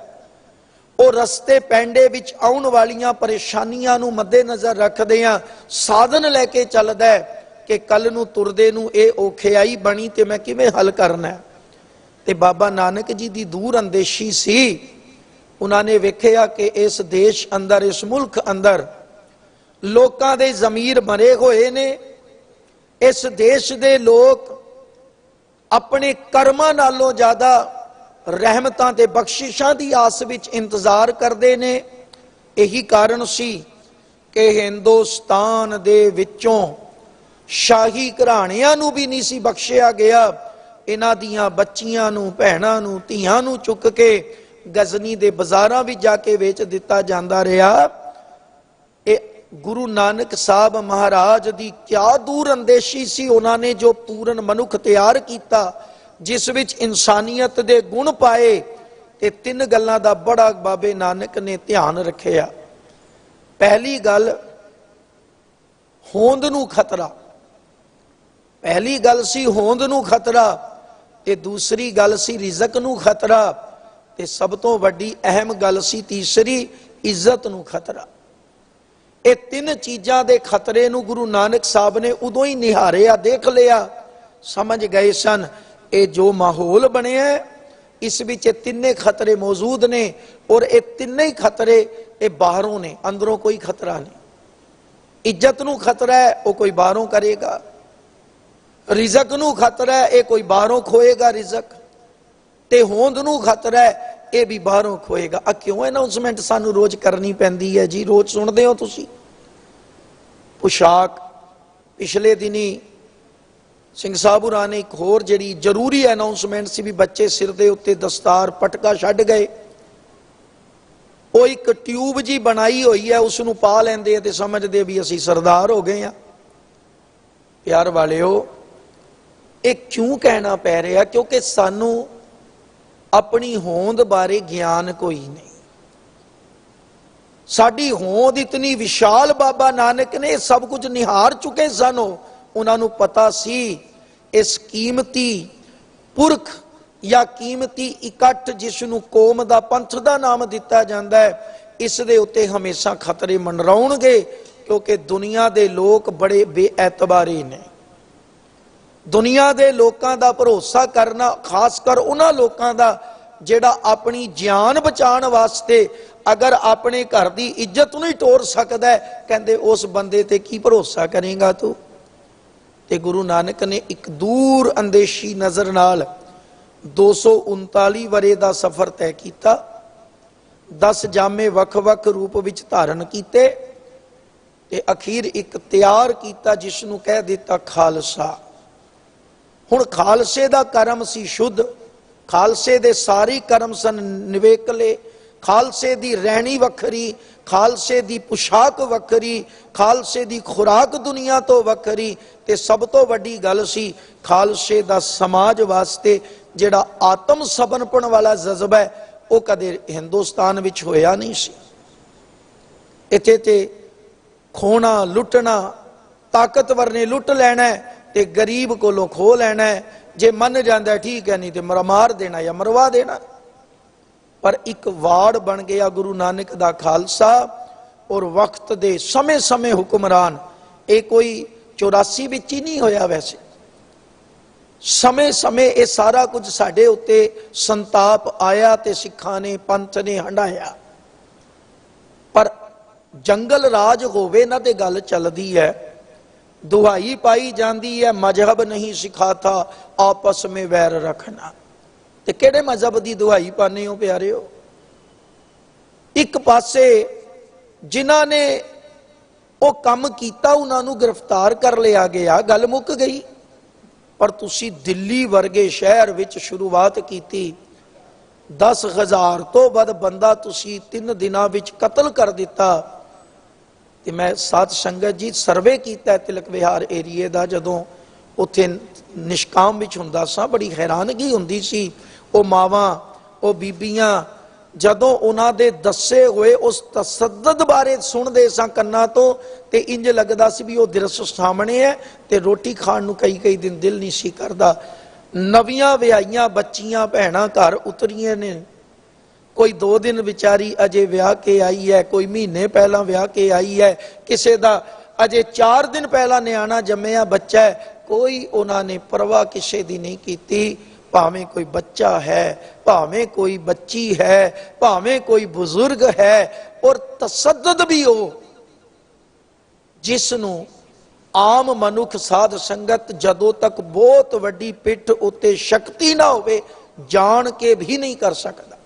Speaker 1: वो रस्ते पैंडे विच आउण वालियां परेशानियां नूं मद्देनज़र रखदिआं साधन लैके चलदा है कि कल नूं तुरदे नूं ये औखियाई बनी ते मैं किवें हल करना है। ते बाबा नानक जी दी दूर अंदेशी सी। उन्होंने वेख्या कि इस देश अंदर, इस मुल्क अंदर लोकां दे ज़मीर मरे हुए ने। इस देश दे लोग अपने कर्मां नालों ज़्यादा रहमतां ते बख्शिशां दी आस विच इंतजार करते ने। यही कारण सी कि हिंदुस्तान दे विचों शाही घराणिਆਂ ਨੂੰ भी नहीं सी बख्शिया गया। इन्हां दियां बच्चियां नूं, भैणां नूं, धीआं नूं चुक के गजनी दे बाजारां भी जाके वेच दिता जांदा रहा। ये गुरु नानक साहब महाराज दी क्या दूर अंदेशी सी। उन्होंने जो पूर्ण मनुख तैयार किया जिस विच इंसानियत दे गुण पाए, ते तीन गल्लां दा बड़ा बाबे नानक ने ध्यान रखिया। पहली गल होंद नूं खतरा, पहली गल सी होंद नूं खतरा, ते दूसरी गल सी रिजक नूं खतरा, ते सब तो वड्डी अहम गल सी तीसरी इज्जत नूं खतरा। ये तीन चीज़ां दे खतरे नूं गुरु नानक साहब ने उदों ही निहारिया, देख लिया, समझ गए सन ये जो माहौल बनिया इस विच तिन्ने खतरे मौजूद ने। और ये तिन्ने ही खतरे ये बाहरों ने, अंदरों कोई खतरा नहीं। इज्जत नूं खतरा है वो कोई बाहरों करेगा, रिजक नूं खतरा है ये कोई बाहरों खोएगा रिजक, ते होंद नूं खतरा है ये भी बाहरों खोएगा। आ क्यों अनाउंसमेंट सानू रोज करनी पैंदी है जी? रोज सुनते हो तुसी। पोशाक पिछले दिनी सिंह साहब होरां ने एक होर जिहड़ी जरूरी अनाउंसमेंट सी भी बच्चे सिर दे उत्ते दस्तार पटका छड्ड गए, वो एक ट्यूब जी बनाई हुई है उसनूं पा लैंदे ते समझदे भी असीं सरदार हो गए हैं। प्यार वालिओ, ये क्यों कहना पै रहा? क्योंकि सानू अपनी होंद बारे ज्ञान कोई नहीं। साडी होंद इतनी विशाल, बाबा नानक ने सब कुछ निहार चुके सन। उन्होंने पता सी इस कीमती पुरख या कीमती इकट्ठ जिसनूं कौम दा पंथ दा नाम दिता जाता है, इस दे उत्ते हमेशा खतरे मंडराउणगे, क्योंकि दुनिया दे लोग बड़े बेएतबारी ने। दुनिया दे लोकां दा भरोसा करना, खासकर उन्हां लोकां दा जिहड़ा अपनी जान बचाने वास्ते अगर अपने घर की इज्जत नहीं टोर सकता है, कहते उस बंदे ते की भरोसा करेगा तू? ते गुरु नानक ने एक दूर अंदेशी नज़र नाल 239 वरे का सफर तय किया, 10 जामे वख-वख रूप विच धारण किए, ते अखीर एक तैयार किया जिसनूं कह दिता खालसा। हुण खालसे दा कर्म सी शुद्ध, खालसे दे सारी कर्म सन निवेकले, खालसे दी रहनी वखरी, खालसे दी पोशाक वखरी, खालसे दी खुराक दुनिया तो वखरी, ते सब तो वड्डी गल सी खालसे दा समाज वास्ते जिहड़ा आत्म समर्पण वाला जज्बा है वो कदे हिंदुस्तान विच होया नहीं सी। इत्थे ते खोना लुटना, ताकतवर ने लुट लैना है ते गरीब कोलों खो लेना है, जे मन जाता ठीक है, नहीं तो मार देना या मरवा देना। पर एक वाड़ बन गया गुरु नानक दा खालसा, और वक्त दे समय समय हुक्मरान। ये कोई 84 विच ही नहीं होया, वैसे समय समय ये सारा कुछ साडे उत्ते संताप आया ते सिखां ने पंथ ने हंडाया। पर जंगल राज होवे ना ते गल चलदी है, दुहाई पाई जाती है मजहब नहीं सिखाता आपस में वैर रखना। ते केड़े मजहब की दुहाई पाने हो प्यारे हो? एक पासे जिन्हां ने वो काम किया उन्होंने गिरफ्तार कर लिया गया, गल मुक गई। पर तुसी दिल्ली वर्गे शहर विच शुरुआत की, 10,000 तो वध बंदा तुसी 3 दिनां विच कतल कर दिता। ते मैं साध संगत जी सर्वे किया तिलक विहार एरिए का, जदों उत्थे निष्काम विच हुंदा सा, बड़ी हैरानगी हुंदी सी। वो मावां वो बीबियां जदों उन्हां दे दस्से हुए उस तसद्दुद बारे सुनदे सां कन्नां तो, ते इंज लगदा सी भी वो दृश्य सामने है, ते रोटी खाण नूं कई कई दिन दिल नहीं सी करदा। नवियां विआहियां बच्चियां भैणां घर उतरियां ने, कोई 2 दिन विचारी अजे विआह के आई है, कोई महीने पहला विआह के आई है, किसी का अजे 4 दिन पहला न्याणा जम्मिया बच्चा है, कोई उन्होंने परवाह किसी की नहीं की। भावें कोई बच्चा है, भावें कोई बच्ची है, भावें कोई बुजुर्ग है, और तसद्दुद भी हो जिसनों आम मनुख साध संगत जदों तक बहुत वड्डी पिठ उत्ते शक्ति ना होवे जान के भी नहीं कर सकता।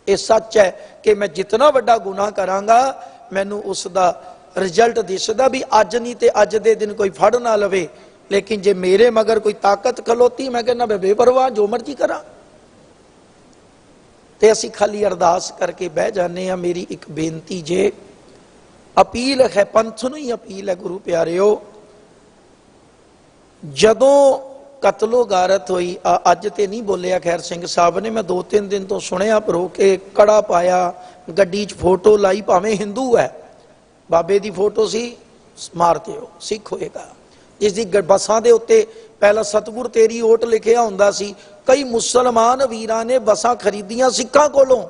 Speaker 1: ये सच है कि मैं जितना वड्डा गुनाह करांगा मैनू उसका रिजल्ट दिसदा भी अज नहीं तो अज दे दिन कोई फड़ ना लवे, लेकिन जे मेरे मगर कोई ताकत खलोती मैं कहना मैं बेपरवाह जो मर्जी करा। ते असी खाली अरदास करके बह जाने। मेरी एक बेनती जे, अपील है, पंथ नूं ही अपील है गुरु प्यारिओ, जदों कतलो गारत हुई, अज तो नहीं बोलिया खैर सिंह साहब ने, मैं 2-3 दिन तो सुनिया परो के कड़ा पाया, गड्डी च फोटो लाई, भावें हिंदू है, बाबे की फोटो सी मारते हो सिख होएगा, जिसकी बसां दे उत्ते पहला सतगुर तेरी ओट लिखिया हुंदा सी। कई मुसलमान वीरां ने बसां खरीदियां सिखां कोलों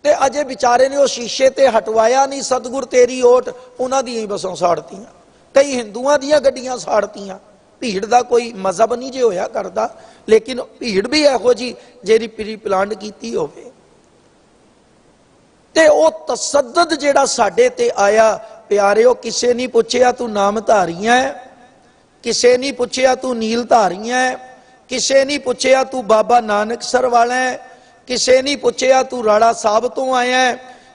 Speaker 1: ते अजे बेचारे ने वो शीशे ते हटवाया नहीं सतगुर तेरी ओट, उन्हां दी ही बसां साड़तियां। कई हिंदुआं दियां गड्डियां साड़तियां। भीड़ का कोई मजहब नहीं जे होया करदा, लेकिन भीड़ भी इहो जी जेरी प्री प्लान कीती होवे। ते ओ तसद्दुद जेड़ा साडे ते आया प्यारिओ, किसे नहीं पुछया तू नाम धारियां है, किसे नहीं पुछया तू नील धारियां है, किसे नहीं पुछया तू बाबा नानकसर वाला है, किसे नहीं पुछया तू राड़ा साहब तो आया है,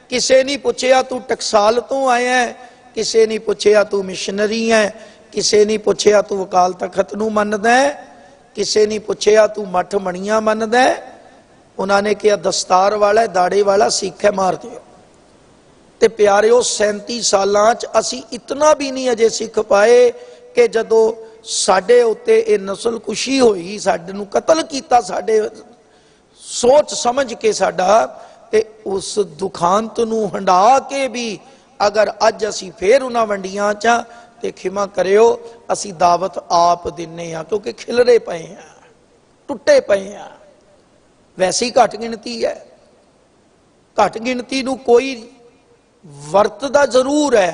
Speaker 1: किसे नहीं पुछया तू टकसाल तो आया है, किसे नहीं पुछया तू मिशनरी है, किसे नहीं पुछया तू अकाल तखत नूं मनदा है, किसे नहीं पुछया तू मठ मणियां मनदा है। उन्होंने कहा दस्तार वाला दाड़े वाला सिख है, मार दिओ। ते प्यारिओ 37 सालां च असी इतना भी नहीं अजे सिख पाए कि जदों साडे उत्ते ये नस्ल कुशी होई, साडे नूं कतल कीता, साडे सोच समझ के साडा, ते उस दुखांत नूं हंडा के भी अगर अज असी फिर उन्हां वंडियां च ते खिमा करियो असी दावत आप दिन्ने आ, क्योंकि खिलरे पे हैं, टुटे पे हैं। वैसे ही घट गिनती है, घट गिनती नूं कोई वरतदा जरूर है,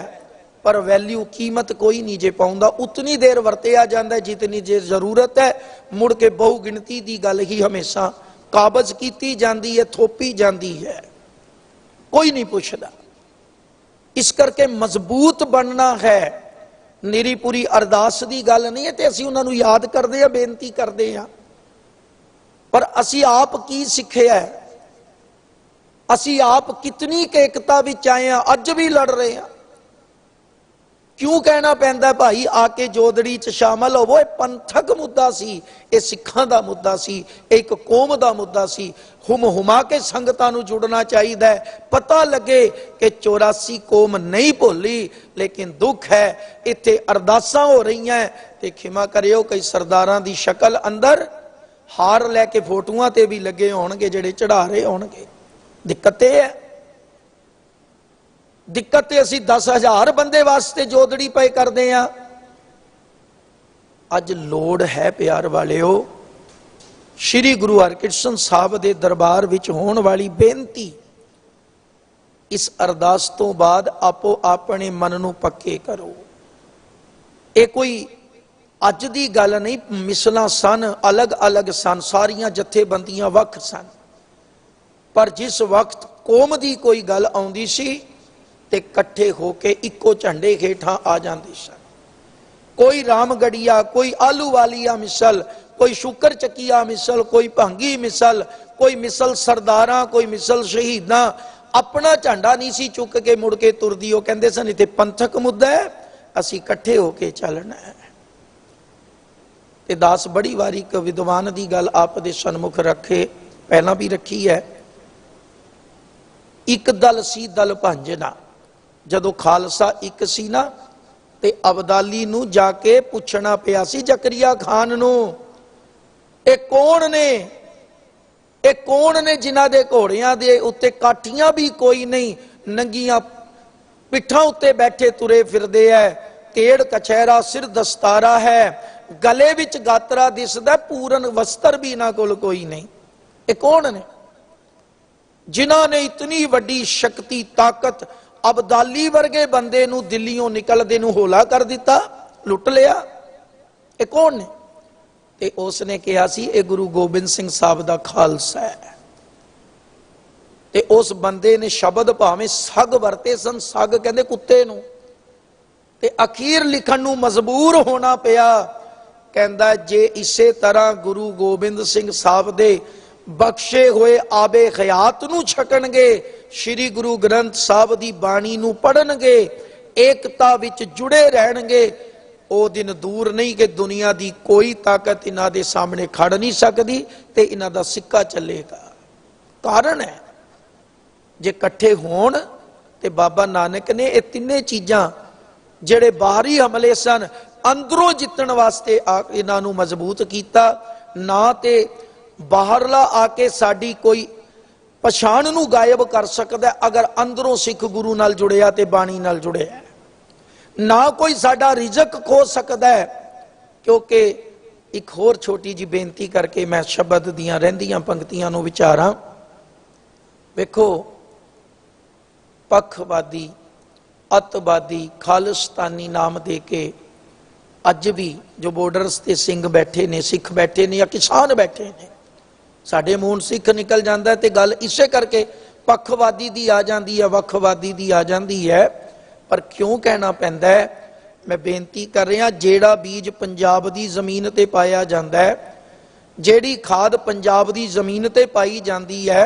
Speaker 1: पर वैल्यू कीमत कोई नहीं जे पाउंदा। उतनी देर वरतिया जांदा है जितनी जे जरूरत है। मुड़ के बहु गिनती की गल ही हमेशा काबज की जाती है, थोपी जाती है, कोई नहीं पुछदा। इस करके मजबूत बनना है, निरी पूरी अरदास की गल नहीं है। तो असी उन्होंने याद करते हैं, बेनती करते हैं, पर असी आप की सिखिया है, असी आप कितनी एकता विच आए हैं, अज भी लड़ रहे हैं। क्यों कहना पैंदा भाई आके जोदड़ी च शामिल होवो। पंथक मुद्दा सी, ये सिखां दा मुद्दा सी, एक कौम दा मुद्दा सी। हुमा के संगतां नूं जुड़ना चाहिए। पता लगे कि 84 कौम नहीं भुली, लेकिन दुख है इत्थे अरदासां हो रही हैं ते खिमा करियो कई सरदारां दी शक्ल अंदर हार लैके फोटोआं ते भी लगे होणगे, जिहड़े चढ़ा रहे होणगे। दिक्कत यह है, दिक्कत असी 10,000 बंदे वास्ते जोदड़ी पे करते हैं। अज लोड़ है प्यार वालिओ, श्री गुरु हरकृष्ण साहब के दरबार विच होने वाली बेनती, इस अरदास तो बाद आपो अपने मन नूं पक्के करो। ये कोई अज दी गल नहीं, मिसलां सन, अलग अलग सन, सारियां जथेबंदियां वख सन, पर जिस वक्त कौम की कोई गल आउंदी सी ते कट्ठे होके इको झंडे हेठां आ जाते सन। कोई रामगढ़िया, कोई आलू वालिया मिसल, कोई शुकर चकिया मिसल, कोई भांगी मिसल, कोई मिसल सरदारां, कोई मिसल शहीदां, अपना झंडा नहीं सी चुक के मुड़ के तुरदी। वो कहंदे सन इत्थे पंथक मुद्दा है, असी कट्ठे होके चलना है। ते दास बड़ी वारी एक विद्वान की गल आप दे सन्मुख रखे, पहला भी रखी है। एक दल सी दल भंजना, जदों खालसा एक सी ना ते अबदाली नूं जाके पुछना पिया सी जकरिया खान नूं, ए कौन ने, ए कौन ने जिन्हां दे घोड़ियां दे उत्ते काठियां भी कोई नहीं, नंगियां पिठां उत्ते बैठे तुरे फिरदे है, केड़ कछैरा सिर दस्तारा है, गले विच गातरा दिसदा, पूरन वस्त्र भी इन्हां कोल कोई नहीं। ए कौन ने जिन्हां ने इतनी वड्डी शक्ति ताकत अबदाली वर्गे बंदे नूं दिल्लियों निकलदे नूं होला कर दिता, लुट लिया। ये कौन ने? ते उसने कहा सी ये गुरु गोबिंद सिंह साहब दा खालसा है। ते उस बंदे ने शब्द भावें सग वरते सन, सग कहंदे कुत्ते नूं, ते अखीर लिखण नूं मजबूर होना पिया। कहंदा जे इसे तरह गुरु गोबिंद सिंह साहब दे बख्शे हुए आबे खयात नूं छकणगे श्री गुरु ग्रंथ साहब की बाणी नूं पढ़नगे, एकता विच जुड़े रहणगे, वो दिन दूर नहीं कि दुनिया की कोई ताकत इन्हां दे सामने खड़ नहीं सकती ते इन्हां दा सिक्का चलेगा। कारण है जे इकट्ठे होण ते बाबा नानक ने ये तिन्ने चीज़ां जेड़े बाहरी हमले सन अंदरों जितण वास्ते इन्हां नूं मजबूत कीता। ना ते बाहरला आके साडी कोई पछाण नूं गायब कर सकदा अगर अंदरों सिख गुरु नाल जुड़िया ते बाणी नाल जुड़िया। ना कोई साडा रिजक खो सकदा है। क्योंकि एक होर छोटी जी बेनती करके मैं शब्द दियां रहिंदियां पंक्तियां नूं विचारां। वेखो, पखवादी, अतवादी, खालिस्तानी नाम दे के अज भी जो बॉर्डर्स ते सिंह बैठे ने, सिख बैठे ने या किसान बैठे ने, साडे मूंह सिख निकल जाता है तो गल इसे करके पखवादी दी आ जाती है, वखवादी दी आ जाती है। पर क्यों कहना पैंदा है? मैं बेनती कर रहा, जेड़ा बीज पंजाब दी जमीन ते पाया जाता है, जेड़ी खाद पंजाब दी जमीन ते पाई जाती है,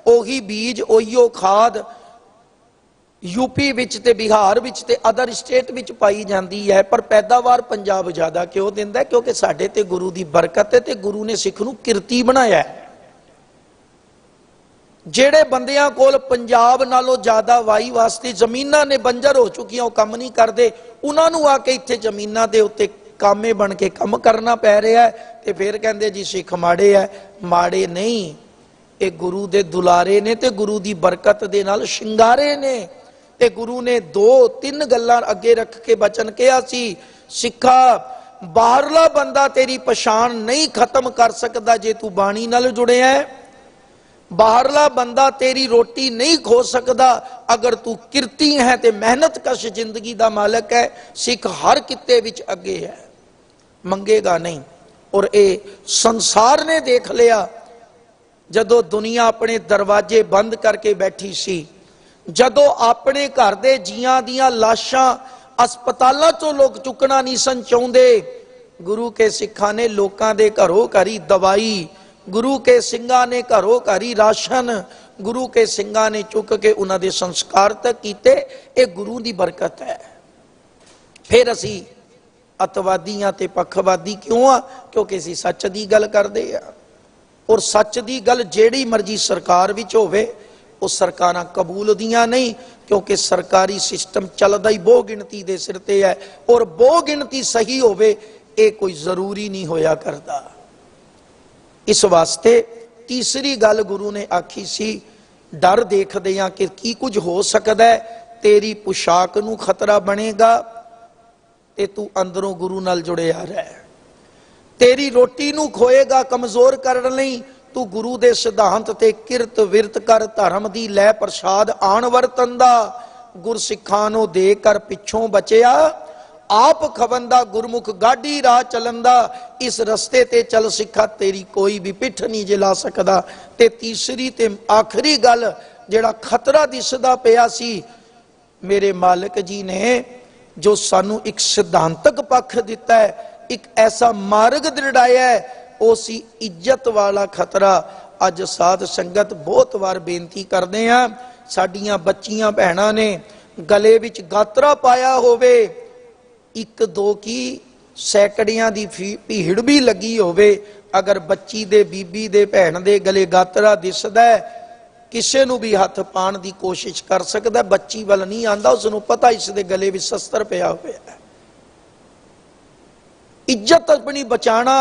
Speaker 1: उही बीज उहियो खाद यूपी विच ते बिहार विच ते अदर स्टेट विच पाई जाती है। पर पैदावार पंजाब ज़्यादा क्यों दिंदा है? क्योंकि साडे ते गुरु की बरकत है ते गुरु ने सिख नूं किरती बनाया है। जेड़े बंदियां कोल पंजाब नालों ज़्यादा वाई वास्ते जमीनां ने बंजर हो चुकियां, वो कम नहीं करते, उन्हां नूं आके इत्थे जमीनां दे उत्ते कामे बन के कम करना पै रहा है। ते फिर कहंदे जी सिख माड़े है। माड़े नहीं, ये गुरु दे दुलारे ने ते गुरु की बरकत दे नाल शिंगारे ने। ते गुरु ने 2-3 गल्लां अगे रख के बचन कहा सी, सिखा बाहरला बंदा तेरी पछाण नहीं खत्म कर सकता जे तू बाणी नाल जुड़िया है। बाहरला बंदा तेरी रोटी नहीं खो सकता अगर तू किरती है ते मेहनत कश जिंदगी का मालक है। सिख हर किते विच अगे है, मंगेगा नहीं। और ये संसार ने देख लिया, जदों दुनिया अपने दरवाजे बंद करके बैठी सी, जदों अपने घर दे जियां दियां लाशां अस्पतालों चों लोग चुकना नहीं सन चाहुंदे, गुरु के सिखां ने लोकां दे घरों घर ही दवाई, गुरु के सिंघां ने घरों घर ही राशन, गुरु के सिंघां ने चुक के उन्हां दे संस्कार तक कीते। ये गुरु की बरकत है। फिर असी अतवादियां ते पखवादी क्यों आ? क्योंकि असी सच की गल करते हैं। और सच की गल जेड़ी मर्जी सरकार विच होवे, वो सरकारां कबूल दियां नहीं, क्योंकि सरकारी सिस्टम चलदा ही बहु गिणती दे सिर ते है। और बहु गिणती सही होवे ये कोई जरूरी नहीं होया करता। इस वास्ते तीसरी गल गुरु ने आखी सी, डर देखदे हां कि की कुछ हो सकदा है, तेरी पोशाक नूं खतरा बनेगा ते तू अंदरों गुरु नाल जुड़िया रह। तेरी रोटी नूं खोएगा कमजोर करन लई, तू गुरु दे सिद्धांत ते किरत विरत कर, धर्म दी लै प्रसाद आण वरतन दा, गुरसिखां नूं दे कर पिछों बचिया, आप खवंदा गुरमुख गाड़ी राह चलंदा, इस रस्ते ते चल सिखा तेरी कोई भी पिठ नहीं जिला सकदा। ते तीसरी ते आखिरी गल जेड़ा खतरा दिसदा पिया सी, मेरे मालिक जी ने जो सानू एक सिद्धांतक पक्ष दिता है, एक ऐसा मार्ग दृढ़ाया है, वो सी इज्जत वाला खतरा। अज साध संगत बहुत बार बेनती करते हैं, साडियां बच्चियां भैणां ने गले विच गातरा पाया होवे, एक दो की सैकड़ियां दी भीड़ भी लगी होवे, अगर बच्ची दे बीबी दे भैण दे गले गातरा दिसदा है, किसे नू भी हथ पाण दी कोशिश कर सकदा, बच्ची वाल नहीं आंदा, उसनू पता इस दे गले विच शस्त्र पिया होया है। इज्जत अपनी बचाना,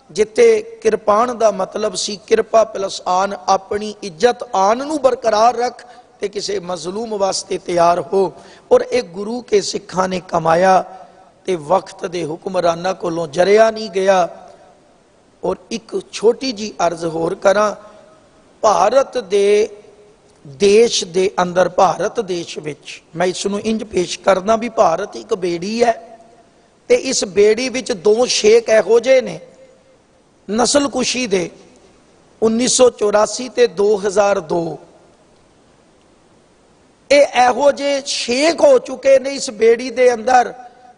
Speaker 1: जिथे किरपान दा मतलब सी किरपा प्लस आन, अपनी इज्जत आन नू बरकरार रख ते किसी मजलूम वास्ते तैयार हो। और एक गुरु के सिखा ने कमाया ते वक्त दे हुक्मराना कोलों जरिया नहीं गया। और एक छोटी जी अर्ज होर करा, भारत दे देश दे अंदर, भारत देश विच मैं इसनू इंज पेश करना भी भारत एक बेड़ी है, ते इस बेड़ी विच दो शेख इहो जे ने नस्ल कुशी दे 1984 ते 2002, एहो जे शेख हो चुके ने इस बेड़ी दे अंदर।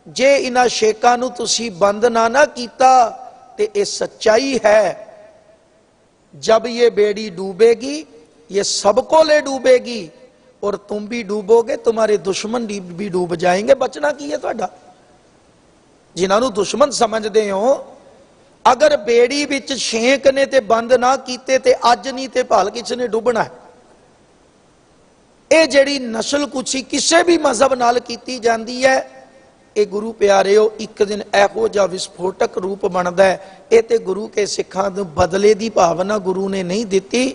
Speaker 1: जे इन्हां शेखां नूं तुसीं बंद ना कीता ते ये सच्चाई है, जब ये बेड़ी डूबेगी ये सबको ले डूबेगी और तुम भी डूबोगे, तुम्हारे दुश्मन भी डूब जाएंगे। बचना की है तुहाडा। जिन्होंने दुश्मन समझते हो, अगर बेड़ी विच छेक ने ते बंद ना कीते ते अज नहीं ते भल किसने डुबना है। ये जिहड़ी नस्ल कुछी किसी भी मजहब नाल कीती जाती है, ये गुरु प्यारे हो एक दिन इहो जिहा विस्फोटक रूप बनता है। ये तो गुरु के सिखां नूं बदले की भावना गुरु ने नहीं दी।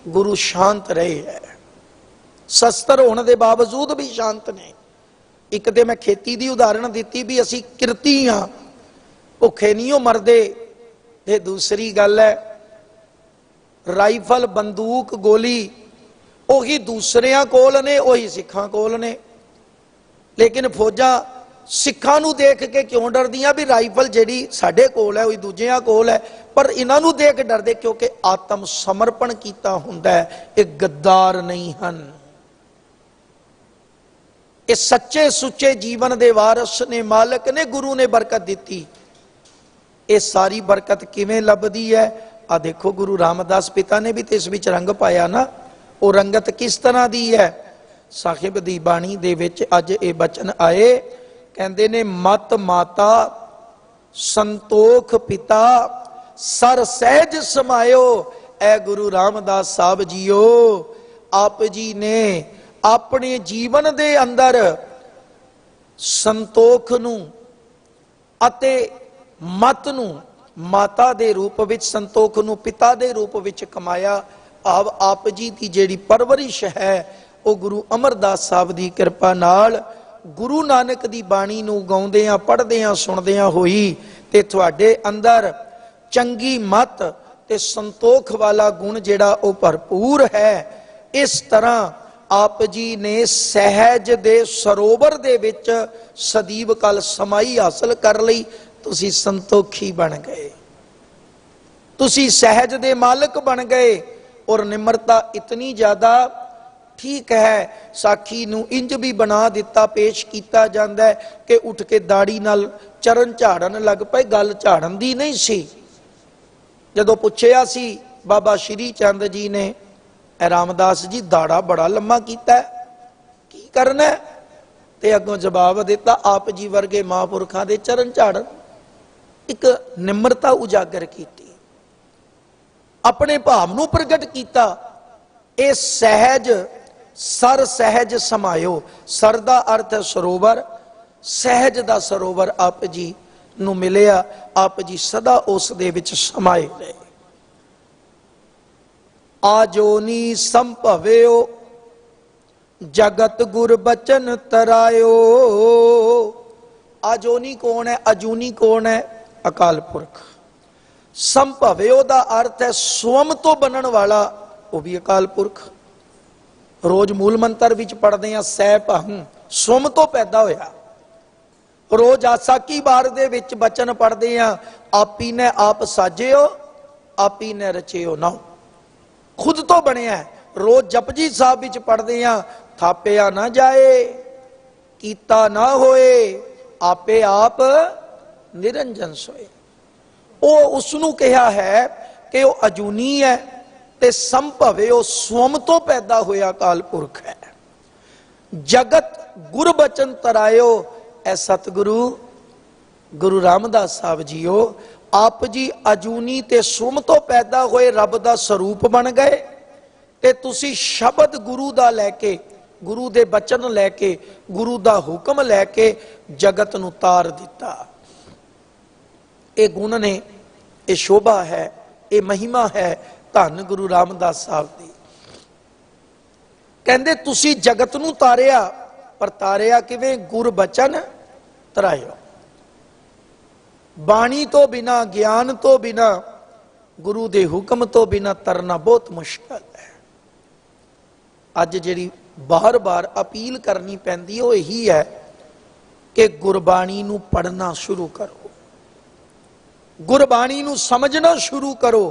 Speaker 1: गुरु शांत रहे है, शस्त्र होने के बावजूद भी शांत ने। एक तो मैं खेती की उदाहरण दी भी असी किरती हाँ, भुखे नहीं हो मरदे। ते दूसरी गल है राइफल बंदूक गोली उही दूसरियां कोल ने, उही सिखां कोल ने। लेकिन फौजा सिखां नूं देख के क्यों डरदियां भी राइफल जिहड़ी साडे कोल है उही दूजियां कोल है, पर इन्हां नूं देख डरदे क्योंकि आत्म समर्पण कीता हुंदा है। ये गद्दार नहीं हन, ये सच्चे सुच्चे जीवन दे वारस ने, मालक ने, गुरु ने बरकत दी। ये सारी बरकत किवें लभदी है? आ देखो गुरु रामदास पिता ने भी तो इस विच रंग पाया ना। वो रंगत किस तरह दी है? साहिब दी बाणी दे विच अज ये बचन आए, कहंदे ने मत माता संतोख पिता सर सहज समायो। ऐ गुरु रामदास साहब जीओ, आप जी ने अपने जीवन दे अंदर संतोख नूं अते मत नूं माता दे रूप विच, संतोख नूं पिता दे रूप विच कमाया। भाव आप जी की जिहड़ी परवरिश है वो गुरु अमरदास साहब की कृपा नाल गुरु नानक की बाणी नूं गाउंदियां पढ़दियां सुनदियां होई ते तुहाडे अंदर चंगी मत ते संतोख वाला गुण जिहड़ा वो भरपूर है। इस तरह आप जी ने सहज दे सरोवर दे विच सदीव काल समाई हासिल कर लई। तुसी संतोखी बन गए, तुसी सहज दे मालिक बन गए। और निम्रता इतनी ज्यादा, ठीक है साखी नूं इंज भी बना दिता, पेश किया जाता है कि उठ के दाड़ी नाल चरण झाड़न लग पे। गल झाड़न दी नहीं सी। जदों पुछया सी बाबा श्री चंद जी ने, रामदास जी दाड़ा बड़ा लम्मा कीता है, की करना है? ते अगों जवाब दिता, आप जी वर्गे महापुरखों के चरण झाड़न। एक निम्रता उजागर की, अपने भाव नूं प्रगट किया। ये सहज सर सहज समायो। सर दा अर्थ है सरोवर, सहज दा सरोवर आप जी नूं मिलिया। आप जी सदा उस दे विच समाए रहे। आजोनी संभव्यो जगत गुर बचन तरायो। आजोनी कौन है? अजूनी कौन है? अकाल पुरख। संभव्यो का अर्थ है स्वम तो बनन वाला, वो भी अकाल पुरख। रोज मूल मंत्र विच पढ़ते हैं सह भहूं, स्वम तो पैदा होया। रोज आसाकी बार दे विच बचन पढ़ते हैं आपी ने आप साजियो, आपी ने रचियो ना, खुद तो बनया। रोज जपजी साहब विच पढ़ते हैं थापिया ना जाए, कीता ना होए, आपे आप निरंजन सोए। वो उसनू कहा है कि वह अजूनी है ते संभवे वो स्वम तो पैदा होया काल पुरख है। जगत गुर बचन तरायो। ऐ सतगुरु गुरु रामदास साहब जीओ, आप जी अजूनी ते स्वम तो पैदा होए रब दा स्वरूप बन गए ते तुसी शब्द गुरु दा लैके, गुरु दे बचन लैके, गुरु दा हुक्म लैके जगत नूं तार दिता। ये गुण ने, ये शोभा है, ये महिमा है धन गुरु रामदास साहब की। कहंदे तुसी जगत नूं तारिया, पर तारिया किवें? गुर बचन तरायो। बाणी तो बिना, ज्ञान तो बिना, गुरु दे हुक्म तो बिना तरना बहुत मुश्किल है। अज जिहड़ी बार बार अपील करनी पैंदी है वो यही है कि गुरबाणी नूं पढ़ना शुरू करो, गुरबाणी नूं समझना शुरू करो।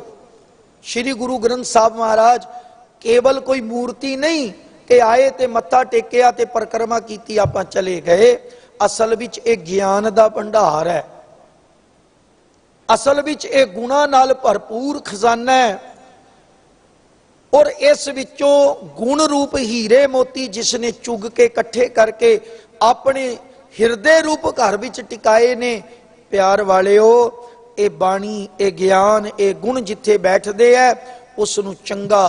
Speaker 1: श्री गुरु ग्रंथ साहब महाराज केवल कोई मूर्ति नहीं कि आए ते मत्था टेकिया ते परिक्रमा कीती आपां चले गए। असल विच एक ज्ञान दा भंडार है, असल विच एक गुणा नाल भरपूर खजाना है। और इस विचों गुण रूप हीरे मोती जिसने चुग के इकट्ठे करके अपने हिरदे रूप घर विच टिकाए ने। प्यार वालिओ, ये बाणी, ये ज्ञान, ये गुण जिथे बैठते है उसनूं चंगा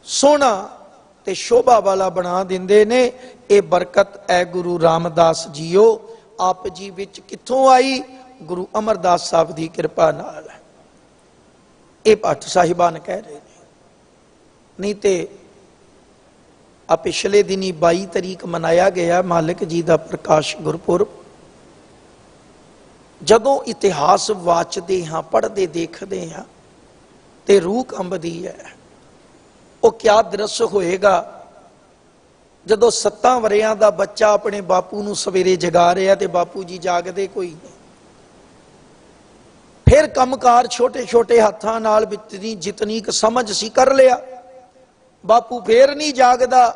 Speaker 1: सोहना ते शोभा वाला बना दिंदे ने। ये बरकत है गुरु रामदास जीओ आप जी विच कित्थों आई? गुरु अमरदास साहब की कृपा नाल। ये भट्ट साहिबान कह रहे हैं। नहीं तो आ पिछले दिनी 22 तारीख मनाया गया मालिक जी का प्रकाश गुरपुरब। जदों इतिहास वाचते हाँ, पढ़ते देखते हाँ, तो रूह कंबदी है। वो क्या दृश्य होएगा जदों 7 वरियां दा बच्चा अपने बापू नूं सवेरे जगा रहा तो बापू जी जागदे कोई नहीं। फिर कमकार छोटे छोटे हाथों नाल जितनी समझ सी कर लिया, बापू फिर नहीं जागदा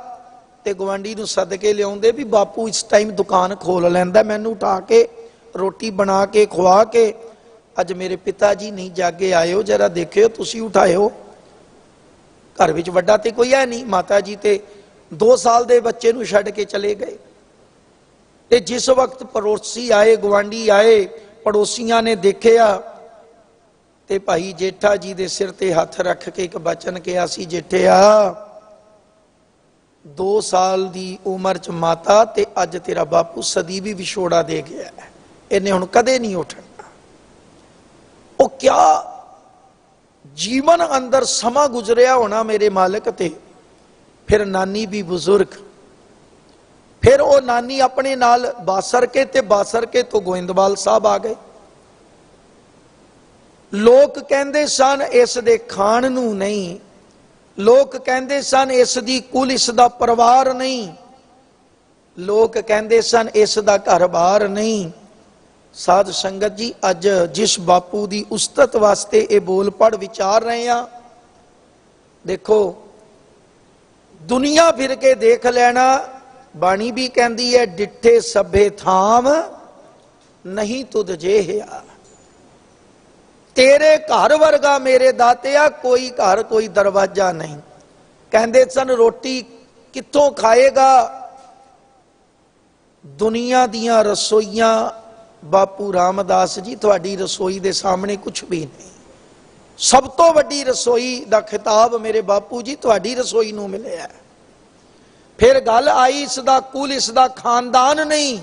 Speaker 1: ते गवांडी नूं सद के लियाउंदे भी बापू इस टाइम दुकान खोल लैंदा, मैनूं उठा के रोटी बना के खुआ के अज मेरे पिता जी नहीं जागे, आयो जरा देखियो तुसी उठायो। घर विच वड्डा ते कोई है नहीं, माता जी ते 2 साल दे बच्चे नूं छड्ड के चले गए। ते जिस वक्त पड़ोसी आए, गवांडी आए, पड़ोसियां ने देखिया ते भाई जेठा जी दे सिर ते हथ रख के एक बचन कहा सी, जेठिया 2 साल दी उम्र च माता ते अज तेरा बापू सदी भी विछोड़ा दे गया है, इन्हें हुण कदे नहीं उठना। वो क्या जीवन अंदर समा गुजरिया होना मेरे मालिक ते। फिर नानी भी बुजुर्ग, फिर वो नानी अपने नाल बासर के ते बासर के तो गोइंदवाल साहब आ गए। लोग कहते सन इस दे खान नूं नहीं, लोग कहते सन इस दी कुल, इस दा परिवार नहीं, लोग कहते सन इस दा घर बार नहीं। साध संगत जी, अज जिस बापू की उस्तत वास्ते ये बोल पढ़ विचार रहे हैं, देखो दुनिया फिर के देख लेना। बाणी भी कहती है डिठे सभे थाम नहीं तुद जेहिया, तेरे घर वर्गा मेरे दातिया कोई घर कोई दरवाजा नहीं। कहते सन रोटी कित्थों खाएगा, दुनिया दियां रसोईयां बापू रामदास जी थोड़ी रसोई दे सामने कुछ भी नहीं। सब तो वड्डी रसोई दा खिताब मेरे बापू जी थोड़ी रसोई नूं मिलिया। फिर गल आई इसदा कुल, इसदा खानदान नहीं।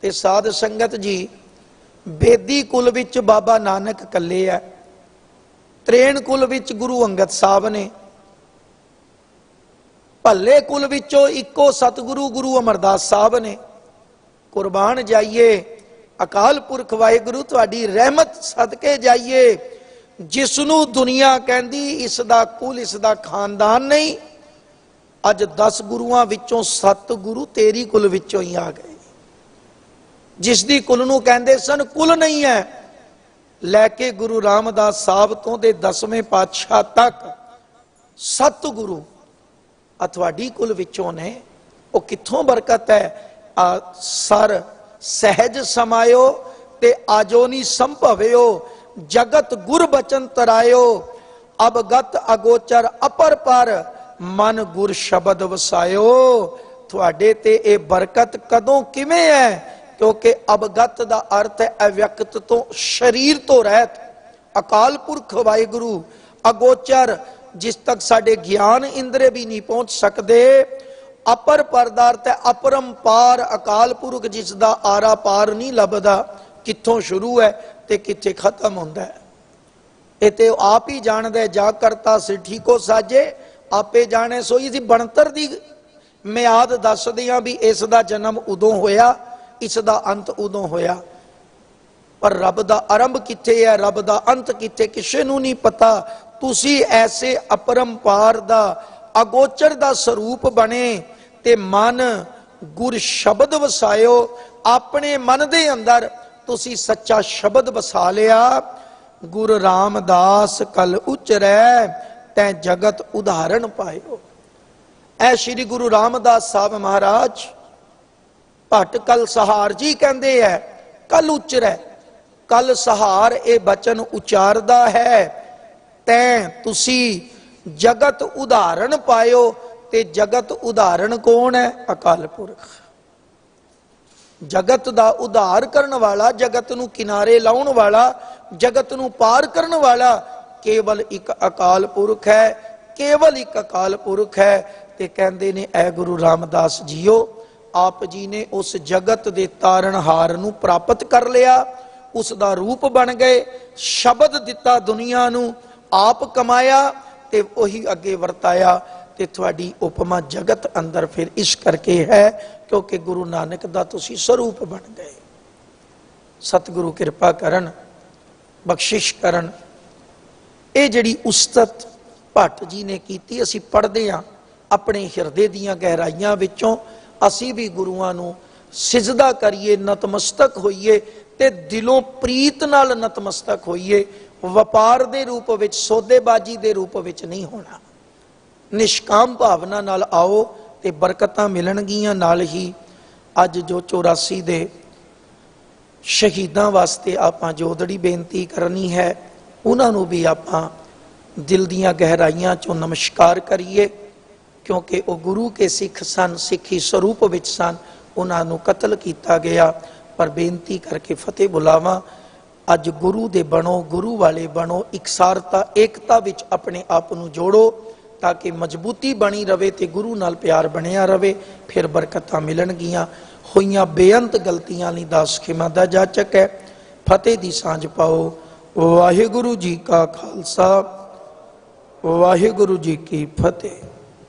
Speaker 1: ते साध संगत जी, बेदी कुल विच बाबा नानक कल्ले है, त्रेण कुल विच गुरु अंगद साहब ने, भले कुल विचों इको सतगुरु गुरु अमरदास साहब ने। कुर्बान जाइए अकाल पुरख वाहिगुरु तुहाडी रहमत सदके जाइए। जिसनू दुनिया कहती इसदा कुल, इसदा खानदान नहीं, अज 10 गुरुआं विचों 7 गुरु तेरी कुल विचों ही आ गए। जिसदी कुल नूं कहंदे सन कुल नहीं है, लैके गुरु रामदास साहब तो दे 10वें पातशाह तक 7 गुरु अथवाडी कुल विचों ने। वो कित्थों बरकत है? सर सहज समायो ते आजोनी संभव्यो, जगत गुर बचन तरायो, अबगत अगोचर अपर पर मन गुर शब्द वसायो। थोड़े ते ए बरकत कदों किवें है? क्योंकि अवगत दा अर्थ है अव्यक्त तो, शरीर तो रहत। अकाल पुरख वाहिगुरु अगोचर, जिस तक साडे ज्ञान इंद्रे भी नहीं पहुंच सकते। अपर पदार्थ है अपरंपार, अकाल पुरख जिसदा आरा पार नहीं लभदा, कित्थों शुरू है ते कित्थे खत्म होंदा है। ये तो आप ही जानदा है, जा करता सिठी को साजे आपे जाने सोई। सी बनतर दी मियाद दसदियां भी इसदा जन्म उदों होया, इसदा अंत उदों होया, पर रब दा आरंभ किथे है, रब दा अंत किथे, किसी नूं नहीं पता। तुसी ऐसे अपरंपार दा अगोचर दा स्वरूप बने ते मन गुर शब्द वसायो। अपने मन दे अंदर तुसी सच्चा शब्द वसा लिया। गुरु रामदास कल उचरै तै जगत उदाहरण पायो। ऐ श्री गुरु रामदास साहब महाराज भट्ट कल सहार जी कहते हैं, कल उचरै, कल सहार ये बचन उचारदा है। तैं तुसी जगत उदाहरण पायो। ते जगत उदाहरण कौन है? अकाल पुरख। जगत दा उद्धार करने वाला, जगत नूं किनारे लाउण वाला, जगत नूं पार करने वाला केवल एक अकाल पुरख है, केवल एक अकाल पुरख है। ते कहंदे ने ऐ गुरु रामदास जीओ, आप जी ने उस जगत दे तारणहार नूं प्राप्त कर लिया, उसका रूप बन गए, शब्द दिता दुनिया नूं, आप कमाया ते वही अगे वरताया। ते तुहाडी उपमा जगत अंदर फिर इस करके है क्योंकि गुरु नानक दा तुसी स्वरूप बन गए। सतगुरु कृपा करन, बख्शिश करन। ये जिहड़ी उस्तत भट्ट जी ने कीती, असीं पढ़दे हां अपने हिरदे दीआं गहराइयां विचों। असीं भी गुरुआं नूं सिजदा करिए, नतमस्तक होइए ते दिलों प्रीत नाल नतमस्तक होइए। वपार दे रूप विच, सौदेबाजी दे रूप विच नहीं होना। निष्काम भावना नाल आओ ते बरकतां मिलणगीਆਂ। नाल ही अज जो 84 दे शहीदां वास्ते आपां जोदड़ी बेनती करनी है, उन्हां नूं भी आपां दिल दीआं गहराइयां चों नमस्कार करिए क्योंकि वो गुरु के सिख सन, सिखी स्वरूप विच सन। उन्हां नूं कतल किया गया, पर बेनती करके फतेह बुलावां। अज गुरु दे बनो, गुरु वाले बनो, इकसारता एकता विच अपने आप नूं जोड़ो ताकि मजबूती बनी रहे ते गुरु नाल प्यार बनिया रहे। फिर बरकतां मिलणगीਆਂ। होइयां बेअंत गलतियां लई दास खिमा दा जाचक है। फतेह दी सांझ पाओ। वाहिगुरु जी का खालसा, वाहिगुरु जी की फतेह।